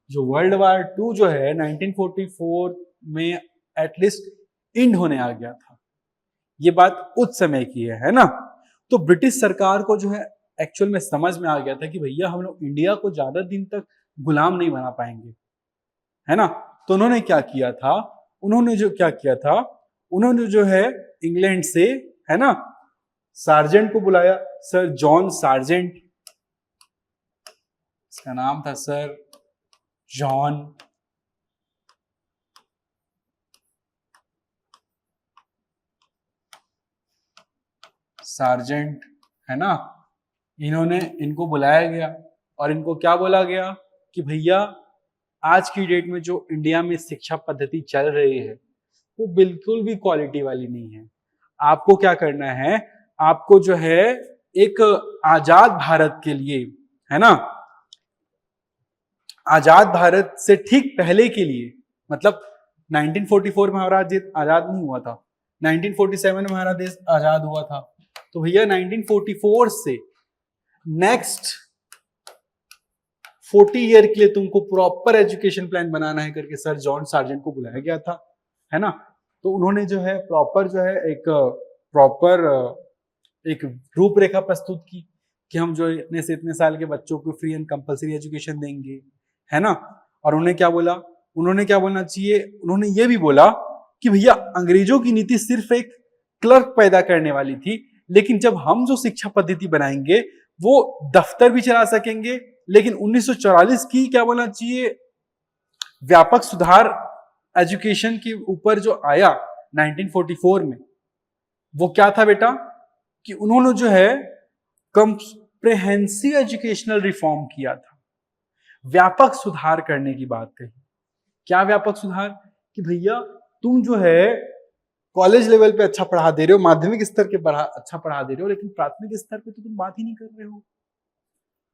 जो वर्ल्ड वार 2 जो है 1944 में एटलीस्ट इंड होने आ गया था। ये बात उस समय की है ना। तो ब्रिटिश सरकार को जो है एक्चुअल में समझ में आ गया था कि भैया हम लोग इंडिया को ज्यादा दिन तक गुलाम नहीं बना पाएंगे, है ना। तो उन्होंने क्या किया था, उन्होंने जो है इंग्लैंड से, है ना, सार्जेंट को बुलाया, सर जॉन सार्जेंट, इसका नाम था सर जॉन सार्जेंट, है ना। इनको बुलाया गया और इनको क्या बोला गया कि भैया आज की डेट में जो इंडिया में शिक्षा पद्धति चल रही है वो बिल्कुल भी क्वालिटी वाली नहीं है। आपको क्या करना है, आपको जो है एक आजाद भारत के लिए, है ना, आजाद भारत से ठीक पहले के लिए, मतलब 1944 में हमारा देश आजाद नहीं हुआ था, 1947 में हमारा देश आजाद हुआ था, तो भैया 1944 से नेक्स्ट 40 ईयर के लिए तुमको प्रॉपर एजुकेशन प्लान बनाना है करके सर जॉन सार्जेंट को बुलाया गया था, है ना। तो उन्होंने जो है प्रॉपर जो है एक रूपरेखा प्रस्तुत की कि हम जो इतने से इतने साल के बच्चों को फ्री एंड कंपलसरी एजुकेशन देंगे, है ना। और उन्होंने क्या बोलना चाहिए, उन्होंने ये भी बोला कि भैया अंग्रेजों की नीति सिर्फ एक क्लर्क पैदा करने वाली थी, लेकिन जब हम जो शिक्षा पद्धति बनाएंगे वो दफ्तर भी चला सकेंगे, लेकिन 1944 की क्या बोलना चाहिए व्यापक सुधार एजुकेशन के ऊपर जो आया 1944 में, वो क्या था बेटा कि उन्होंने जो है कंप्रेहेंसिव एजुकेशनल रिफॉर्म किया था, व्यापक सुधार करने की बात कही। क्या व्यापक सुधार, कि भैया तुम जो है कॉलेज लेवल पे अच्छा पढ़ा दे रहे हो, माध्यमिक स्तर के अच्छा पढ़ा दे रहे हो, लेकिन प्राथमिक स्तर पे तो तुम बात ही नहीं कर रहे हो।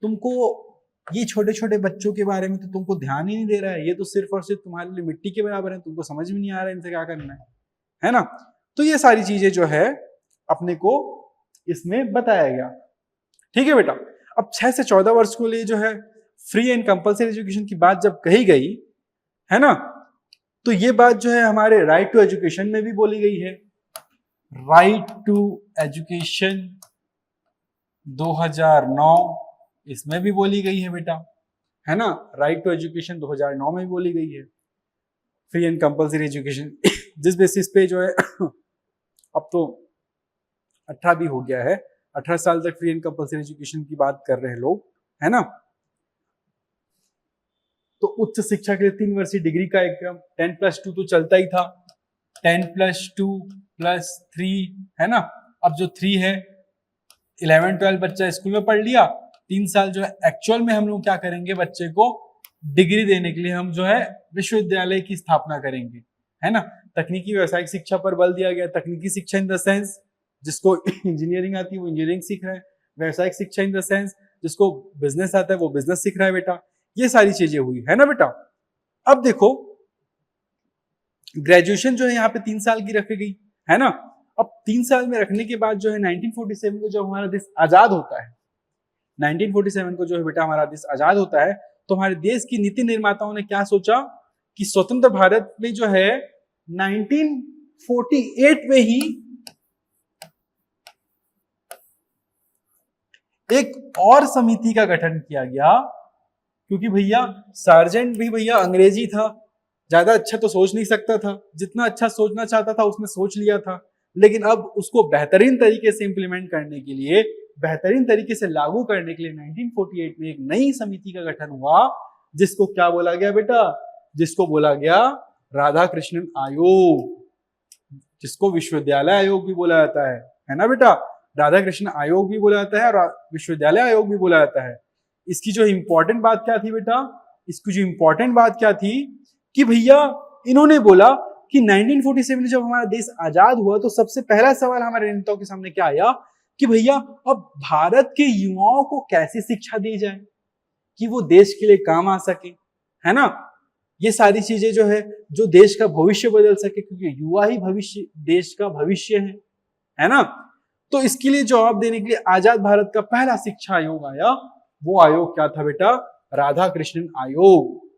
तुमको ये छोटे छोटे बच्चों के बारे में तो तुमको ध्यान ही नहीं दे रहा है, ये तो सिर्फ और सिर्फ तुम्हारे लिए मिट्टी के बराबर है, तुमको समझ में नहीं आ रहा है इनसे क्या करना है ना। तो ये सारी चीजें जो है अपने को इसमें बताया गया। ठीक है बेटा, अब 6 से 14 वर्ष के लिए जो है फ्री एंड कंपलसरी एजुकेशन की बात जब कही गई, है ना, तो ये बात जो है हमारे राइट टू एजुकेशन में भी बोली गई है। राइट टू एजुकेशन 2009 इसमें भी बोली गई है बेटा, है ना। राइट टू एजुकेशन 2009 में भी बोली गई है। फ्री एंड कंपलसरी एजुकेशन जिस बेसिस पे जो है अब तो 18 भी हो गया है, 18 साल तक फ्री एंड कंपलसरी एजुकेशन की बात कर रहे हैं लोग, है ना। तो उच्च शिक्षा के लिए 3 वर्षीय डिग्री का एग्जाम 10+2 तो चलता ही था, 10+2+3, है ना। अब जो 3 है 11-12 बच्चा स्कूल में पढ़ लिया, 3 साल जो है एक्चुअल में हम लोग क्या करेंगे, बच्चे को डिग्री देने के लिए हम जो है विश्वविद्यालय की स्थापना करेंगे, है ना। तकनीकी व्यवसायिक शिक्षा पर बल दिया गया। तकनीकी शिक्षा इन द सेंस जिसको इंजीनियरिंग आती है वो इंजीनियरिंग सीख रहा है, व्यवसायिक शिक्षा इन द सेंस जिसको बिजनेस आता है वो बिजनेस सीख रहा है बेटा। ये सारी चीजें हुई, है ना बेटा। अब देखो ग्रेजुएशन जो है यहाँ पे 3 साल की रखी गई, है ना। अब 3 साल में रखने के बाद जो है 1947 को जब हमारा देश आजाद होता है, 1947 को जो है बेटा हमारा देश आजाद होता है, तो हमारे देश की नीति निर्माताओं ने क्या सोचा कि स्वतंत्र भारत में जो है 1948 में ही एक और समिति का गठन किया गया, क्योंकि भैया सार्जेंट भी भैया अंग्रेजी था, ज्यादा अच्छा तो सोच नहीं सकता था, जितना अच्छा सोचना चाहता था उसने सोच लिया था, लेकिन अब उसको बेहतरीन तरीके से इंप्लीमेंट करने के लिए, बेहतरीन तरीके से लागू करने के लिए 1948 में एक नई समिति का गठन हुआ, जिसको क्या बोला गया बेटा, जिसको बोला गया राधा कृष्णन आयोग, जिसको विश्वविद्यालय आयोग भी बोला जाता है ना बेटा। राधा कृष्ण आयोग भी बोला जाता है और विश्वविद्यालय आयोग भी बोला जाता है। इसकी जो इंपॉर्टेंट बात क्या थी बेटा, इसकी जो इंपॉर्टेंट बात क्या थी कि भैया इन्होंने बोला कि 1947 में जब हमारा देश आजाद हुआ तो सबसे पहला सवाल हमारे नेताओं के सामने क्या आया कि भैया अब भारत के युवाओं को कैसे शिक्षा दी जाए कि वो देश के लिए काम आ सके, है ना। ये सारी चीजें जो है जो देश का भविष्य बदल सके, क्योंकि युवा ही भविष्य, देश का भविष्य है ना। तो इसके लिए जवाब देने के लिए आजाद भारत का पहला शिक्षा आयोग आया। वो आयोग क्या था बेटा, राधा कृष्णन आयोग।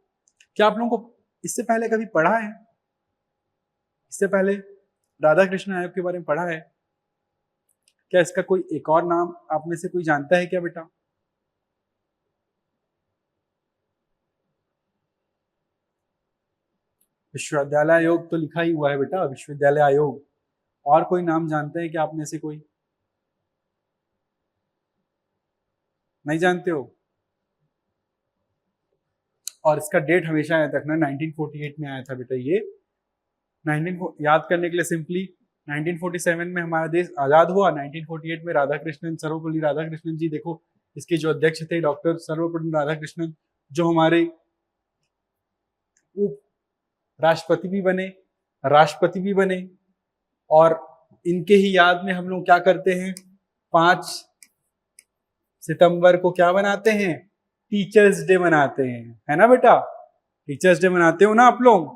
क्या आप लोगों को इससे पहले कभी पढ़ा है, इससे पहले राधा कृष्ण आयोग के बारे में पढ़ा है क्या? इसका कोई एक और नाम आप में से कोई जानता है क्या बेटा? विश्वविद्यालय आयोग तो लिखा ही हुआ है बेटा, विश्वविद्यालय आयोग। और कोई नाम जानते हैं क्या आप में से कोई? नहीं जानते हो? और इसका डेट हमेशा याद रखना, 1948 में आया था बेटा ये। 19 याद करने के लिए सिंपली 1947 में हमारा देश आजाद हुआ, 1948 में राधाकृष्णन, सर्वपल्ली राधाकृष्णन जी, देखो इसके जो अध्यक्ष थे डॉक्टर सर्वपल्ली राधाकृष्णन, जो हमारे उप राष्ट्रपति भी बने। और इनके ही याद में हम लोग क्या करते हैं, 5 सितंबर को क्या बनाते हैं, टीचर्स डे मनाते हैं, है ना बेटा? टीचर्स डे मनाते हो ना आप लोग?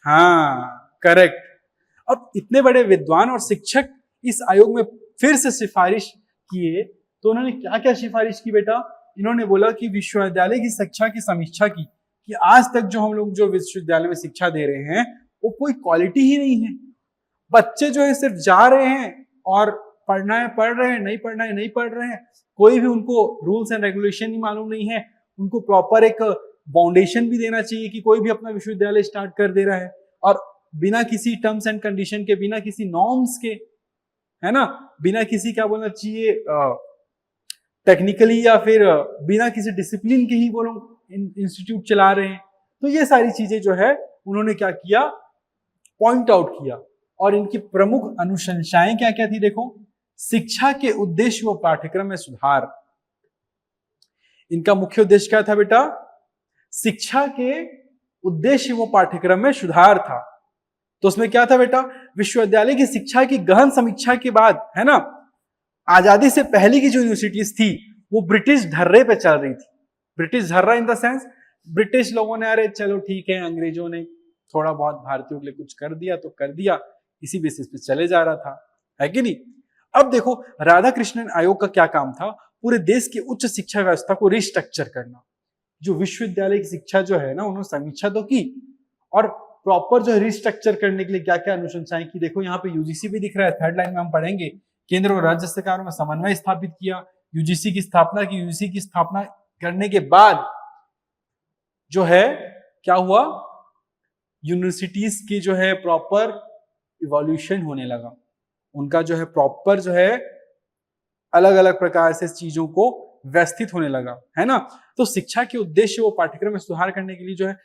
हाँ करेक्ट। अब इतने बड़े विद्वान और शिक्षक इस आयोग में फिर से सिफारिश किए, तो उन्होंने क्या क्या सिफारिश की बेटा? इन्होंने बोला कि विश्वविद्यालय की शिक्षा की समीक्षा की, कि आज तक जो हम लोग जो विश्वविद्यालय में शिक्षा दे रहे हैं वो कोई क्वालिटी ही नहीं है। बच्चे जो है सिर्फ जा रहे हैं और पढ़ना है पढ़ रहे हैं, नहीं पढ़ना है नहीं पढ़ रहे हैं, कोई भी उनको रूल्स एंड रेगुलेशन ही मालूम नहीं है। उनको प्रॉपर एक फाउंडेशन भी देना चाहिए कि कोई भी अपना विश्वविद्यालय स्टार्ट कर दे रहा है और बिना किसी टर्म्स एंड कंडीशन के, बिना किसी नॉर्म्स के, है ना, बिना किसी क्या बोलना चाहिए टेक्निकली या फिर बिना किसी डिसिप्लिन के ही वो लोग इंस्टीट्यूट चला रहे हैं। तो ये सारी चीजें जो है उन्होंने क्या किया, पॉइंट आउट किया। और इनकी प्रमुख अनुशंसाएं क्या क्या थी देखो? शिक्षा के उद्देश्य व पाठ्यक्रम में सुधार। इनका मुख्य उद्देश्य क्या था बेटा? शिक्षा के उद्देश्य व पाठ्यक्रम में सुधार था। तो उसमें क्या था बेटा? विश्वविद्यालय की शिक्षा की गहन समीक्षा के बाद, है ना, आजादी से पहले की जो यूनिवर्सिटीज थी वो ब्रिटिश धर्रे पे चल रही थी। ब्रिटिश धर्रा इन द सेंस, ब्रिटिश लोगों ने अरे चलो ठीक है, अंग्रेजों ने थोड़ा बहुत भारतीयों के लिए कुछ कर दिया तो कर दिया, इसी बेसिस पे चले जा रहा था, है कि नहीं? अब देखो राधाकृष्णन आयोग का क्या काम था? पूरे देश की उच्च शिक्षा व्यवस्था को रिस्ट्रक्चर करना। जो विश्वविद्यालय की शिक्षा जो है ना, उन्होंने समीक्षा तो की और प्रॉपर जो रिस्ट्रक्चर करने के लिए क्या क्या अनुशंसाएं की, देखो यहाँ पे यूजीसी भी दिख रहा है, थर्ड लाइन में हम पढ़ेंगे। केंद्र और राज्य सरकारों में समन्वय स्थापित किया, यूजीसी की स्थापना की। यूजीसी की स्थापना करने के बाद जो है क्या हुआ, यूनिवर्सिटीज की जो है प्रॉपर इवोल्यूशन होने लगा। उनका जो है प्रॉपर जो है अलग अलग प्रकार से चीजों को व्यवस्थित होने लगा, है ना। तो शिक्षा के उद्देश्य वो पाठ्यक्रम में सुधार करने के लिए जो है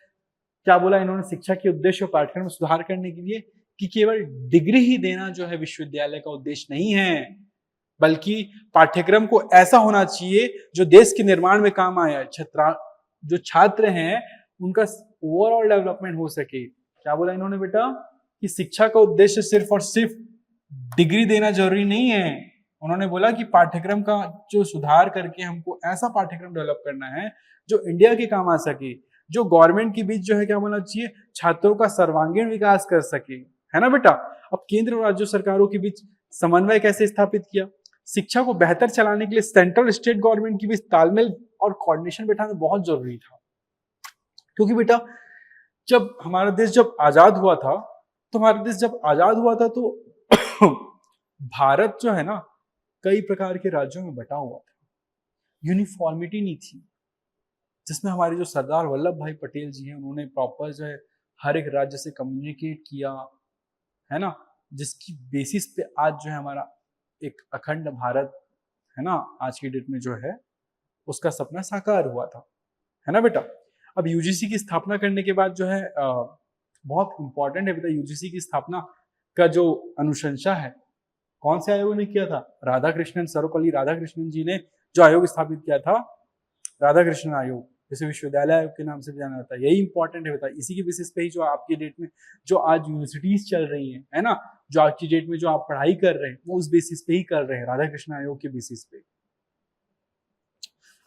क्या बोला इन्होंने, शिक्षा के उद्देश्य और पाठ्यक्रम में सुधार करने के लिए कि केवल डिग्री ही देना जो है विश्वविद्यालय का उद्देश्य नहीं है, बल्कि पाठ्यक्रम को ऐसा होना चाहिए जो देश के निर्माण में काम आए, जो छात्र हैं उनका ओवरऑल डेवलपमेंट हो सके। क्या बोला इन्होंने बेटा? कि शिक्षा का उद्देश्य सिर्फ और सिर्फ डिग्री देना जरूरी नहीं है। उन्होंने बोला कि पाठ्यक्रम का जो सुधार करके हमको ऐसा पाठ्यक्रम डेवलप करना है जो इंडिया के काम आ सके, जो गवर्नमेंट के बीच जो है क्या बोलना चाहिए, छात्रों का सर्वांगीण विकास कर सके, है ना बेटा। अब केंद्र और राज्य सरकारों के बीच समन्वय कैसे स्थापित किया? शिक्षा को बेहतर चलाने के लिए सेंट्रल स्टेट गवर्नमेंट के बीच तालमेल और कोऑर्डिनेशन बैठाना बहुत जरूरी था। क्योंकि बेटा जब हमारा देश जब आजाद हुआ था, तो भारत जो है ना कई प्रकार के राज्यों में बटा हुआ था, यूनिफॉर्मिटी नहीं थी, जिसमें हमारे जो सरदार वल्लभ भाई पटेल जी हैं उन्होंने प्रॉपर जो है हर एक राज्य से कम्युनिकेट किया, है ना, जिसकी बेसिस पे आज जो है हमारा एक अखंड भारत, है ना, आज की डेट में जो है उसका सपना साकार हुआ था, है ना बेटा। अब यूजीसी की स्थापना करने के बाद जो है बहुत इंपॉर्टेंट है बेटा, यूजीसी की स्थापना का जो अनुशंसा है कौन से आयोग ने किया था? राधाकृष्णन, सर्वपल्ली राधाकृष्णन जी ने जो आयोग स्थापित किया था, राधाकृष्णन आयोग, जिसे विश्वविद्यालय आयोग के नाम से जाना जाता है। यही इंपॉर्टेंट है बेटा, इसी की बेसिस पे ही जो आपकी डेट में जो आज यूनिवर्सिटीज चल रही हैं, है ना, जो आज की डेट में जो आप पढ़ाई कर रहे हैं वो उस बेसिस पे ही कर रहे हैं, राधाकृष्णन आयोग के बेसिस पे।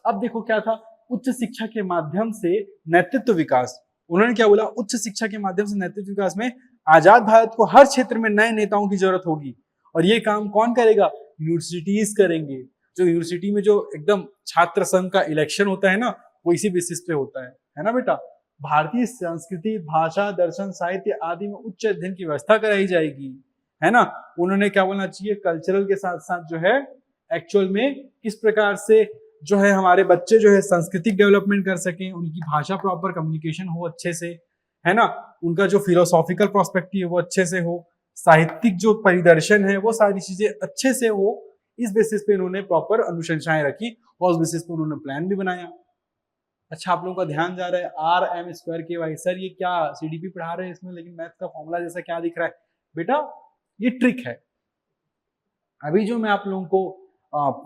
अब देखो क्या था, उच्च शिक्षा के माध्यम से नेतृत्व विकास। उन्होंने क्या बोला? उच्च शिक्षा के माध्यम से नेतृत्व विकास में आजाद भारत को हर क्षेत्र में नए नेताओं की जरूरत होगी, और ये काम कौन करेगा? यूनिवर्सिटीज करेंगे। जो यूनिवर्सिटी में जो एकदम छात्र संघ का इलेक्शन होता है ना, वो इसी बेसिस पे होता है ना बेटा। भारतीय संस्कृति, भाषा, दर्शन, साहित्य आदि में उच्च अध्ययन की व्यवस्था कराई जाएगी, है ना। उन्होंने क्या बोलना चाहिए, कल्चरल के साथ साथ जो है एक्चुअल में किस प्रकार से जो है हमारे बच्चे जो है सांस्कृतिक डेवलपमेंट कर सकें, उनकी भाषा प्रॉपर कम्युनिकेशन हो अच्छे से, है ना, उनका जो फिलोसॉफिकल पर्सपेक्टिव है वो अच्छे से हो, साहित्यिक जो परिदर्शन है वो सारी चीजें अच्छे से हो, इस बेसिस पे इन्होंने प्रॉपर अनुशंसाएं रखी और उस बेसिस पे उन्होंने प्लान भी बनाया। अच्छा, आप लोगों का ध्यान जा रहा है आर एम स्क्वायर के वाई, सर ये क्या सीडीपी पढ़ा रहे हैं इसमें, लेकिन मैथ का फॉर्मूला जैसा क्या दिख रहा है? बेटा ये ट्रिक है। अभी जो मैं आप लोगों को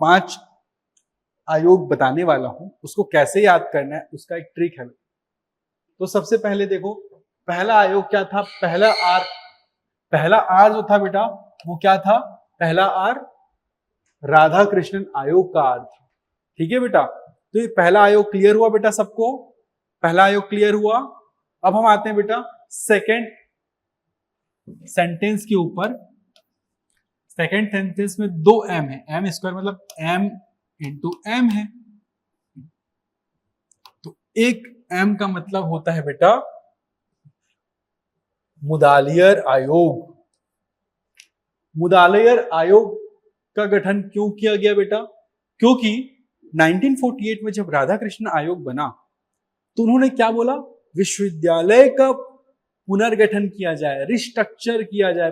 5 आयोग बताने वाला हूं उसको कैसे याद करना है उसका एक ट्रिक है। तो सबसे पहले देखो, पहला आयोग क्या था? पहला आर जो था बेटा वो क्या था? पहला आर राधा कृष्णन आयोग का आर था। ठीक है बेटा, तो ये पहला आयोग क्लियर हुआ बेटा सबको? पहला आयोग क्लियर हुआ। अब हम आते हैं बेटा सेकेंड सेंटेंस के ऊपर। सेकेंड सेंटेंस में 2 एम है, एम स्क्वायर मतलब एम इंटू एम है, तो एक एम का मतलब होता है बेटा मुदालियर आयोग। मुदालियर आयोग का गठन क्यों किया गया बेटा? क्योंकि 1948 में जब राधा कृष्ण आयोग बना तो उन्होंने क्या बोला? विश्वविद्यालय का पुनर्गठन किया जाए, रिस्ट्रक्चर किया जाए,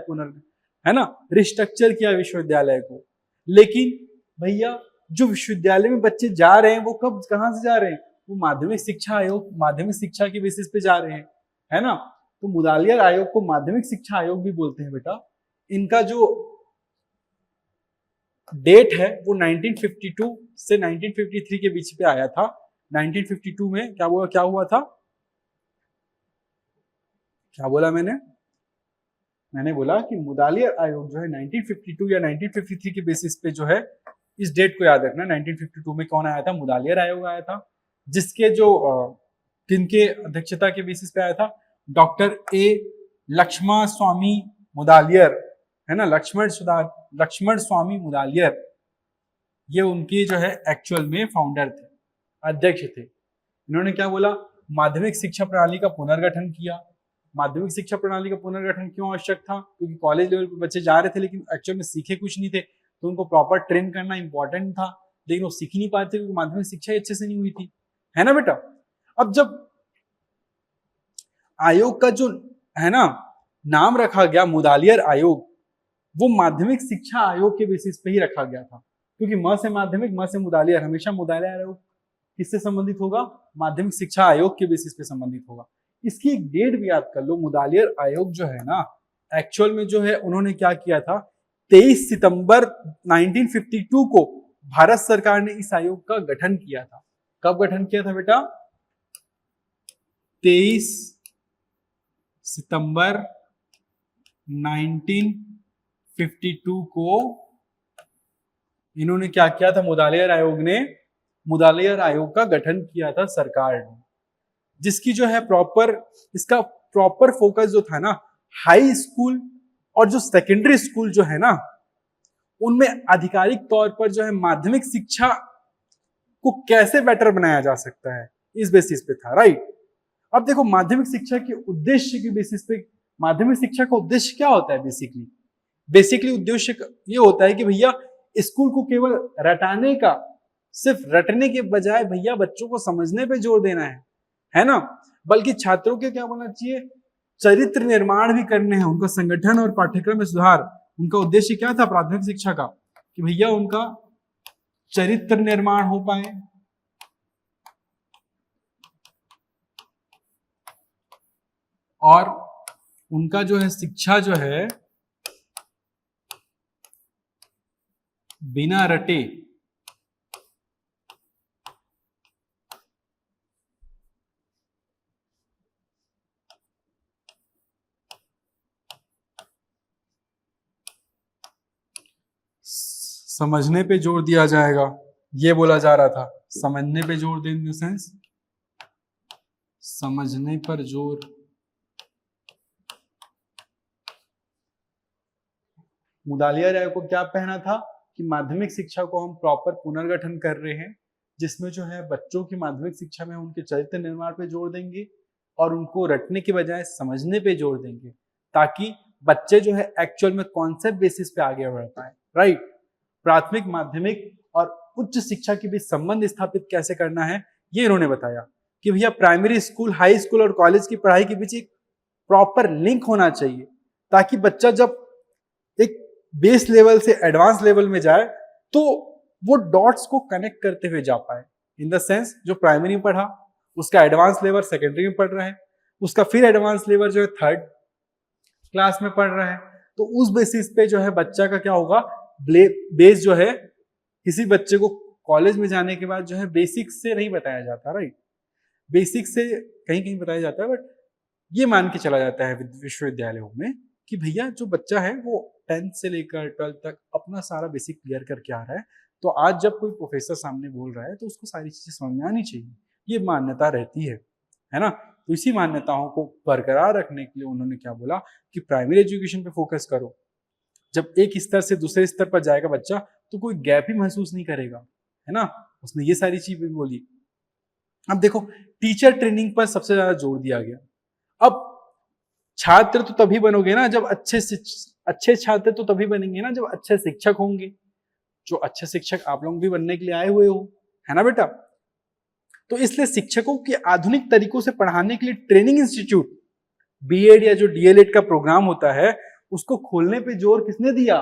है ना, रिस्ट्रक्चर किया विश्वविद्यालय को। लेकिन भैया जो विश्वविद्यालय में बच्चे जा रहे हैं वो कब कहां से जा रहे हैं? वो माध्यमिक शिक्षा आयोग, माध्यमिक शिक्षा के बेसिस पे जा रहे हैं, है ना। तो मुदालियर आयोग को माध्यमिक शिक्षा आयोग भी बोलते हैं बेटा। इनका जो डेट है वो 1952 से 1953 के बीच पे आया था। 1952 में क्या हुआ था? क्या बोला मैंने बोला कि मुदालियर आयोग जो है 1952 या 1953 के बेसिस पे जो है, इस डेट को याद रखना। 1952 में कौन आया था? मुदालियर आयोग आया था, जिसके जो किनके अध्यक्षता के बेसिस पे आया था? डॉक्टर ए लक्ष्मण स्वामी मुदालियर, है ना, लक्ष्मण स्वामी मुदालियर, ये उनके जो है एक्चुअल में फाउंडर थे, अध्यक्ष थे। इन्होंने क्या बोला? माध्यमिक शिक्षा प्रणाली का पुनर्गठन किया। माध्यमिक शिक्षा प्रणाली का पुनर्गठन क्यों आवश्यक था? क्योंकि कॉलेज लेवल पे बच्चे जा रहे थे लेकिन एक्चुअल में सीखे कुछ नहीं थे, तो उनको प्रॉपर ट्रेन करना इंपॉर्टेंट था, लेकिन वो सीख नहीं पाते क्योंकि माध्यमिक शिक्षा अच्छे से नहीं हुई थी, है ना बेटा। अब जब आयोग का जो है ना नाम रखा गया मुदालियर आयोग, वो माध्यमिक शिक्षा आयोग के बेसिस पे ही रखा गया था, क्योंकि म से माध्यमिक, म से मुदालियर, हमेशा मुदालियर आयोग किससे संबंधित होगा? माध्यमिक शिक्षा आयोग के बेसिस पे संबंधित होगा। इसकी एक डेट भी याद कर लो। मुदालियर आयोग जो है ना, एक्चुअल में जो है उन्होंने क्या किया था? 23 सितंबर 1952 को भारत सरकार ने इस आयोग का गठन किया था। कब गठन किया था बेटा? 23 सितंबर 1952 को इन्होंने क्या किया था? मुदालियर आयोग ने मुदालियर आयोग का गठन किया था सरकार ने, जिसकी जो है इसका प्रॉपर फोकस जो था ना, हाई स्कूल और जो सेकेंडरी स्कूल जो है ना, उनमें आधिकारिक तौर पर जो है माध्यमिक शिक्षा को कैसे बेटर बनाया जा सकता है, इस बेसिस पे था, राइट। अब देखो माध्यमिक शिक्षा के उद्देश्य के बेसिस पे, माध्यमिक शिक्षा का उद्देश्य क्या होता है? बेसिकली उद्देश्य ये होता है कि भैया स्कूल को केवल रटाने का, सिर्फ रटने के बजाय भैया बच्चों को समझने पे जोर देना है ना, बल्कि छात्रों के क्या होना चाहिए? चरित्र निर्माण भी करने हैं, उनका संगठन और पाठ्यक्रम में सुधार। उनका उद्देश्य क्या था प्राथमिक शिक्षा का? कि भैया उनका चरित्र निर्माण हो पाए, और उनका जो है शिक्षा जो है बिना रटे समझने पे जोर दिया जाएगा, ये बोला जा रहा था। समझने पे जोर देने इन द सेंस, समझने पर जोर। मुदालियर आयोग को क्या कहना था? कि माध्यमिक शिक्षा को हम प्रॉपर पुनर्गठन कर रहे हैं, जिसमें जो है बच्चों की माध्यमिक शिक्षा में उनके चरित्र निर्माण पे जोर देंगे और उनको रटने के बजाय समझने पे जोर देंगे, ताकि बच्चे जो है एक्चुअल में कॉन्सेप्ट बेसिस पे आगे बढ़ पाए, राइट। प्राथमिक, माध्यमिक और उच्च शिक्षा के बीच संबंध स्थापित कैसे करना है, ये इन्होंने बताया कि भैया प्राइमरी स्कूल, हाई स्कूल और कॉलेज की पढ़ाई के बीच एक प्रॉपर लिंक होना चाहिए, ताकि बच्चा जब एक बेस लेवल से एडवांस लेवल में जाए तो वो डॉट्स को कनेक्ट करते हुए जा पाए। इन द सेंस जो प्राइमरी में पढ़ा उसका एडवांस लेवल सेकेंडरी में पढ़ रहा है, उसका फिर एडवांस लेवल जो है थर्ड क्लास में पढ़ रहा है, तो उस बेसिस पे जो है बच्चा का क्या होगा, बेस जो है, किसी बच्चे को कॉलेज में जाने के बाद जो है बेसिक से नहीं बताया जाता, राइट, बेसिक से कहीं कहीं बताया जाता है, बट ये मान के चला जाता है विश्वविद्यालयों में कि भैया जो बच्चा है वो 10th से लेकर 12th तक अपना सारा बेसिक क्लियर करके आ रहा है, तो आज जब कोई प्रोफेसर सामने बोल रहा है तो उसको सारी चीजें समझ में आनी चाहिए, ये मान्यता रहती है ना। तो इसी मान्यताओं को बरकरार रखने के लिए उन्होंने क्या बोला कि प्राइमरी एजुकेशन पे फोकस करो। जब एक स्तर से दूसरे स्तर पर जाएगा बच्चा तो कोई गैप ही महसूस नहीं करेगा, है ना। उसने ये सारी चीज भी बोली। अब देखो टीचर ट्रेनिंग पर सबसे ज्यादा जोर दिया गया। अब छात्र तो तभी बनोगे ना जब अच्छे छात्र तो तभी बनेंगे ना जब अच्छे शिक्षक होंगे, जो अच्छे शिक्षक आप लोग भी बनने के लिए आए हुए हो, है ना बेटा। तो इसलिए शिक्षकों के आधुनिक तरीकों से पढ़ाने के लिए ट्रेनिंग इंस्टीट्यूट, बीएड या जो डीएलएड का प्रोग्राम होता है, उसको खोलने पे जोर किसने दिया,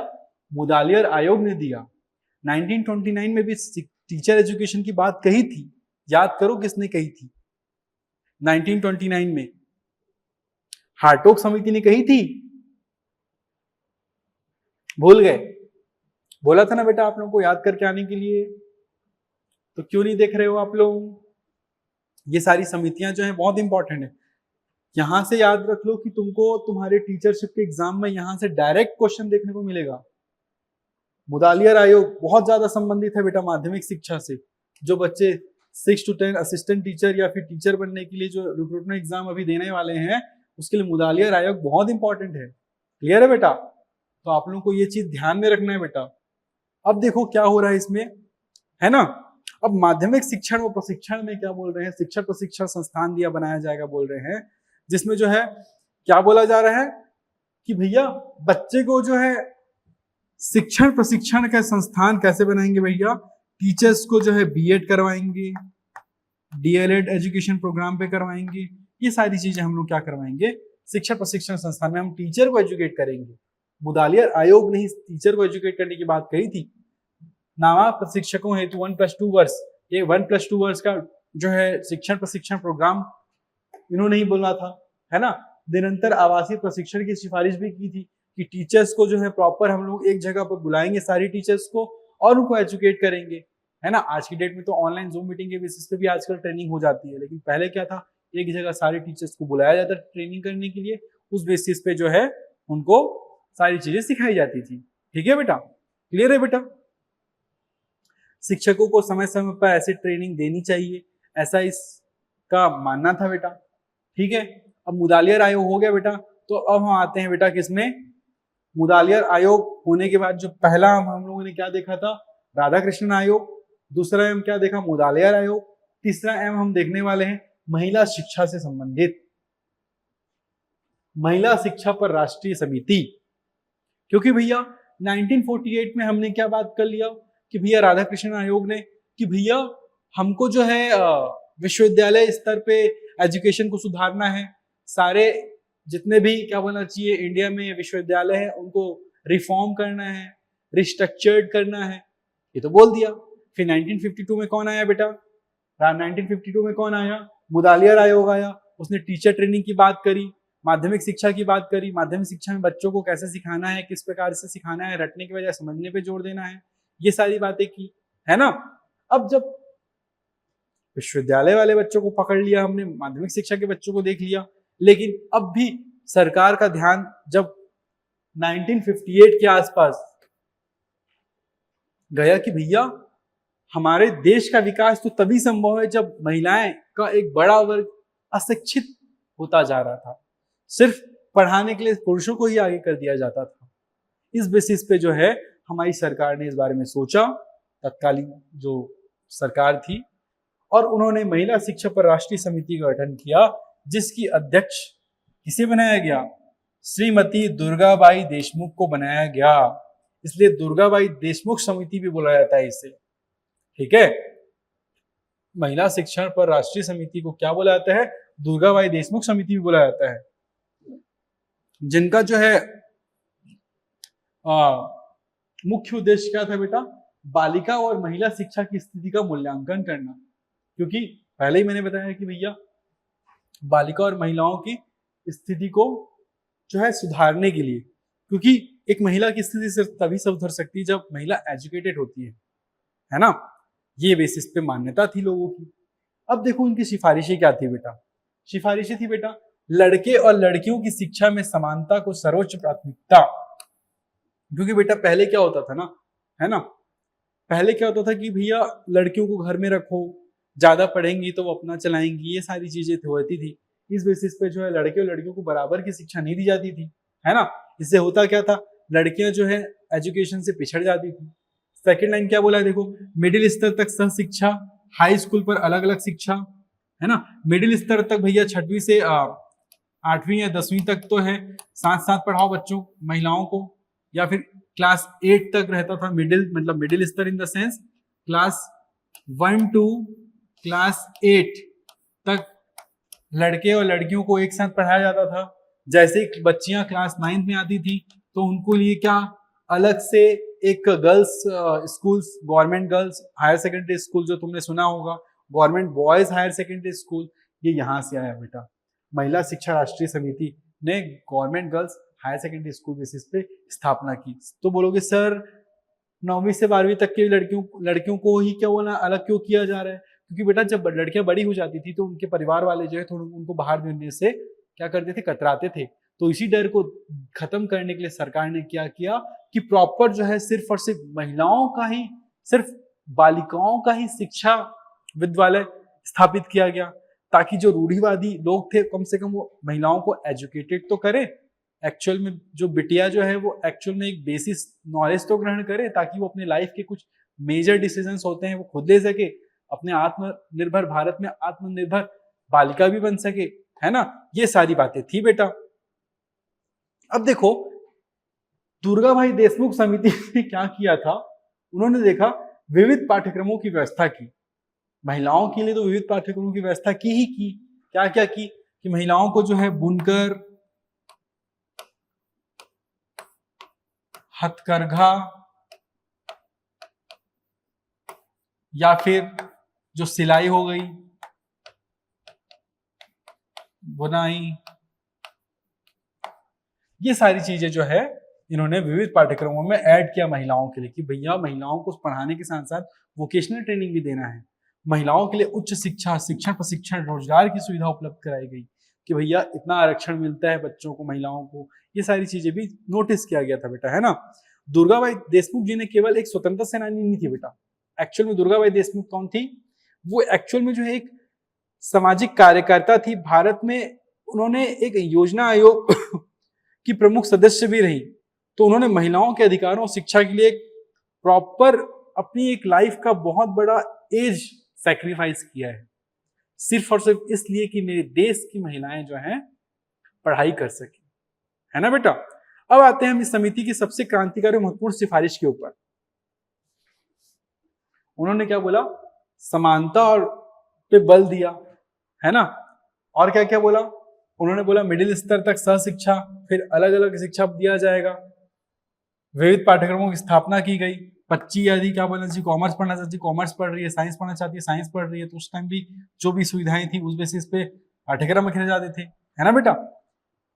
मुदालियर आयोग ने दिया। 1929 में भी टीचर एजुकेशन की बात कही थी, याद करो किसने कही थी, 1929 में हार्टोग समिति ने कही थी, भूल गए, बोला था ना बेटा आप लोगों को याद करके आने के लिए, तो क्यों नहीं देख रहे हो आप लोग। ये सारी समितियां जो है बहुत इंपॉर्टेंट है, यहां से याद रख लो कि तुमको तुम्हारे टीचरशिप के एग्जाम में यहां से डायरेक्ट क्वेश्चन देखने को मिलेगा। मुदालियर आयोग बहुत ज्यादा संबंधित है बेटा माध्यमिक शिक्षा से। जो बच्चे 6 to 10 असिस्टेंट टीचर या फिर टीचर बनने के लिए जो रिक्रूटमेंट एग्जाम अभी देने वाले हैं, उसके लिए मुदालियर आयोग बहुत इंपॉर्टेंट है। क्लियर है बेटा, तो आप लोगों को ये चीज ध्यान में रखना है बेटा। अब देखो क्या हो रहा है इसमें, है ना। अब माध्यमिक शिक्षण व प्रशिक्षण में क्या बोल रहे हैं, शिक्षक प्रशिक्षण संस्थान दिया बनाया जाएगा बोल रहे हैं, जिसमें जो है क्या बोला जा रहा है कि भैया बच्चे को जो है शिक्षण प्रशिक्षण का संस्थान कैसे बनाएंगे भैया, टीचर्स को जो है बीएड करवाएंगे, डीएलएड एजुकेशन प्रोग्राम पे करवाएंगे, ये सारी चीजें हम लोग क्या करवाएंगे, शिक्षण प्रशिक्षण संस्थान में हम टीचर को एजुकेट करेंगे। मुदालियर आयोग ने टीचर को एजुकेट करने की बात कही थी। नामा प्रशिक्षकों हेतु 1+2 वर्ष, ये 1+2 वर्ष का जो है शिक्षण प्रशिक्षण प्रोग्राम इन्होंने ही बोला था, है ना। निरंतर आवासीय प्रशिक्षण की सिफारिश भी की थी कि टीचर्स को जो है प्रॉपर हम लोग एक जगह पर बुलाएंगे सारी टीचर्स को और उनको एजुकेट करेंगे, है ना। आज की डेट में तो ऑनलाइन जूम मीटिंग के बेसिस पे भी आजकल ट्रेनिंग हो जाती है, लेकिन पहले क्या था, एक जगह सारे टीचर्स को बुलाया जाता ट्रेनिंग करने के लिए, उस बेसिस पे जो है उनको सारी चीजें सिखाई जाती थी। ठीक है बेटा, क्लियर है बेटा। शिक्षकों को समय समय पर ऐसी ट्रेनिंग देनी चाहिए, ऐसा इसका मानना था बेटा। ठीक है, अब मुदालियर आयोग हो गया बेटा, तो अब हम आते हैं बेटा किसमें, मुदालियर आयोग होने के बाद जो पहला हम लोगों ने क्या देखा था, राधा कृष्णन आयोग, दूसरा एम क्या देखा, मुदालियर आयोग, तीसरा एम हम देखने वाले हैं महिला शिक्षा से संबंधित महिला शिक्षा पर राष्ट्रीय समिति। क्योंकि भैया 1948 में हमने क्या बात कर लिया कि भैया राधा कृष्णन आयोग ने कि भैया हमको जो है विश्वविद्यालय स्तर पे एजुकेशन को सुधारना है, सारे जितने भी क्या बोलना चाहिए इंडिया में विश्वविद्यालय है उनको रिफॉर्म करना है, रिस्ट्रक्चर्ड करना है, ये तो बोल दिया। फिर 1952 में कौन आया बेटा, 1952 में कौन आया, मुदालियर आयोग आया, उसने टीचर ट्रेनिंग की बात करी, माध्यमिक शिक्षा की बात करी, माध्यमिक शिक्षा में बच्चों को कैसे सिखाना है, किस प्रकार से सिखाना है, रटने के बजाय समझने पे जोर देना है, ये सारी बातें की, है ना। अब जब विश्वविद्यालय वाले बच्चों को पकड़ लिया हमने, माध्यमिक शिक्षा के बच्चों को देख लिया, लेकिन अब भी सरकार का ध्यान जब 1958 के आसपास गया कि भैया हमारे देश का विकास तो तभी संभव है जब महिलाएं का एक बड़ा वर्ग अशिक्षित होता जा रहा था, सिर्फ पढ़ाने के लिए पुरुषों को ही आगे कर दिया जाता था। इस बेसिस पे जो है हमारी सरकार ने इस बारे में सोचा, तत्कालीन जो सरकार थी, और उन्होंने महिला शिक्षा पर राष्ट्रीय समिति का गठन किया, जिसकी अध्यक्ष किसे बनाया गया, श्रीमती दुर्गाबाई देशमुख को बनाया गया। इसलिए दुर्गाबाई देशमुख समिति भी बोला जाता है इसे। ठीक है, महिला शिक्षण पर राष्ट्रीय समिति को क्या बोला जाता है, दुर्गाबाई देशमुख समिति भी बोला जाता है। जिनका जो है मुख्य उद्देश्य क्या था बेटा, बालिका और महिला शिक्षा की स्थिति का मूल्यांकन करना। क्योंकि पहले ही मैंने बताया कि भैया बालिका और महिलाओं की स्थिति को जो है सुधारने के लिए, क्योंकि एक महिला की स्थिति सिर्फ तभी सुधर सकती है जब महिला एजुकेटेड होती है ना। ये बेसिस पे मान्यता थी लोगों की। अब देखो उनकी सिफारिशें क्या थी बेटा। सिफारिशें थी बेटा, लड़के और लड़कियों की शिक्षा में समानता को सर्वोच्च प्राथमिकता। क्योंकि बेटा पहले क्या होता था ना, है ना, पहले क्या होता था कि भैया लड़कियों को घर में रखो, ज्यादा पढ़ेंगी तो वो अपना चलाएंगी, ये सारी चीजें होती थी। इस बेसिस पे जो है लड़के और लड़कियों को बराबर की शिक्षा नहीं दी जाती थी, है ना। इससे होता क्या था, लड़कियां जो है एजुकेशन से पिछड़ जाती थी। सेकेंड लाइन क्या बोला है देखो, मिडिल स्तर तक सह शिक्षा, हाई स्कूल पर अलग अलग शिक्षा, है ना। मिडिल स्तर तक भैया 6वीं से 8वीं या 10वीं तक तो है, साथ साथ पढ़ाओ बच्चों महिलाओं को, या फिर क्लास 8 तक रहता था मिडिल, मतलब मिडिल स्तर इन the sense class 1 to class 8 तक लड़के और लड़कियों को एक साथ पढ़ाया जाता था। जैसे ही बच्चियां क्लास 9 में आती थी तो उनको लिए क्या अलग से एक girls schools, government girls higher secondary school जो तुमने सुना होगा, government boys higher secondary school, ये यहाँ से आया बेटा। महिला शिक्षा राष्ट्रीय समिति ने government girls higher secondary school basis पे स्थापना की। तो बोलोगे सर 9वीं से 12वीं तक के लड़कियों को ही क्या बोला अलग क्यों किया जा रहा है? क्योंकि बेटा जब लड़कियां बड़ी हो जाती थी तो उनके परिवार वाले जो है थोड़ा उनको बाहर देने से क्या करते थे, कतराते थे। तो इसी डर को खत्म करने के लिए सरकार ने क्या किया कि प्रॉपर जो है सिर्फ और सिर्फ महिलाओं का ही, सिर्फ बालिकाओं का ही शिक्षा विद्यालय स्थापित किया गया, ताकि जो रूढ़िवादी लोग थे कम से कम वो महिलाओं को एजुकेटेड तो करे, एक्चुअल में जो बिटिया जो है वो एक्चुअल में एक बेसिस नॉलेज तो ग्रहण करे, ताकि वो अपने लाइफ के कुछ मेजर डिसीजंस होते हैं वो खुद ले सके, अपने आत्मनिर्भर भारत में आत्मनिर्भर बालिका भी बन सके, है ना। ये सारी बातें थी बेटा। अब देखो दुर्गा भाई देशमुख समिति ने क्या किया था, उन्होंने देखा विविध पाठ्यक्रमों की व्यवस्था की। महिलाओं के लिए तो विविध पाठ्यक्रमों की व्यवस्था की ही की। क्या क्या की कि महिलाओं को जो है बुनकर, हथकरघा, या फिर जो सिलाई हो गई, बुनाई, ये सारी चीजें जो है इन्होंने विविध पाठ्यक्रमों में ऐड किया महिलाओं के लिए, कि भैया महिलाओं को पढ़ाने के साथ साथ वोकेशनल ट्रेनिंग भी देना है। महिलाओं के लिए उच्च शिक्षा, शिक्षण प्रशिक्षण, रोजगार की सुविधा उपलब्ध कराई गई, कि भैया इतना आरक्षण मिलता है बच्चों को, महिलाओं को, ये सारी चीजें भी नोटिस किया गया था बेटा, है ना। दुर्गाबाई देशमुख जी ने केवल एक स्वतंत्रता सेनानी नहीं थी बेटा। एक्चुअल में दुर्गाबाई देशमुख कौन थी? वो एक्चुअल में जो है एक सामाजिक कार्यकर्ता थी। भारत में उन्होंने एक योजना आयोग की प्रमुख सदस्य भी रही। तो उन्होंने महिलाओं के अधिकारों और शिक्षा के लिए प्रॉपर अपनी एक लाइफ का बहुत बड़ा एज सैक्रिफाइस किया है, सिर्फ और सिर्फ इसलिए कि मेरे देश की महिलाएं जो हैं पढ़ाई कर सके, है ना बेटा। अब आते हैं हम इस समिति की सबसे क्रांतिकारी महत्वपूर्ण सिफारिश के ऊपर। उन्होंने क्या बोला? समानता और पे बल दिया, है ना। और क्या क्या बोला? उन्होंने बोला मिडिल स्तर तक सह शिक्षा, फिर अलग अलग शिक्षा दिया जाएगा, विविध पाठ्यक्रमों की स्थापना की गई। बच्ची यदि क्या बोलना चाहिए, कॉमर्स पढ़ना चाहती है कॉमर्स पढ़ रही है, साइंस पढ़ना चाहती है साइंस पढ़ रही है, तो उस टाइम भी जो भी सुविधाएं थी उस बेसिस पे पाठ्यक्रम रखे जाते थे, है ना बेटा।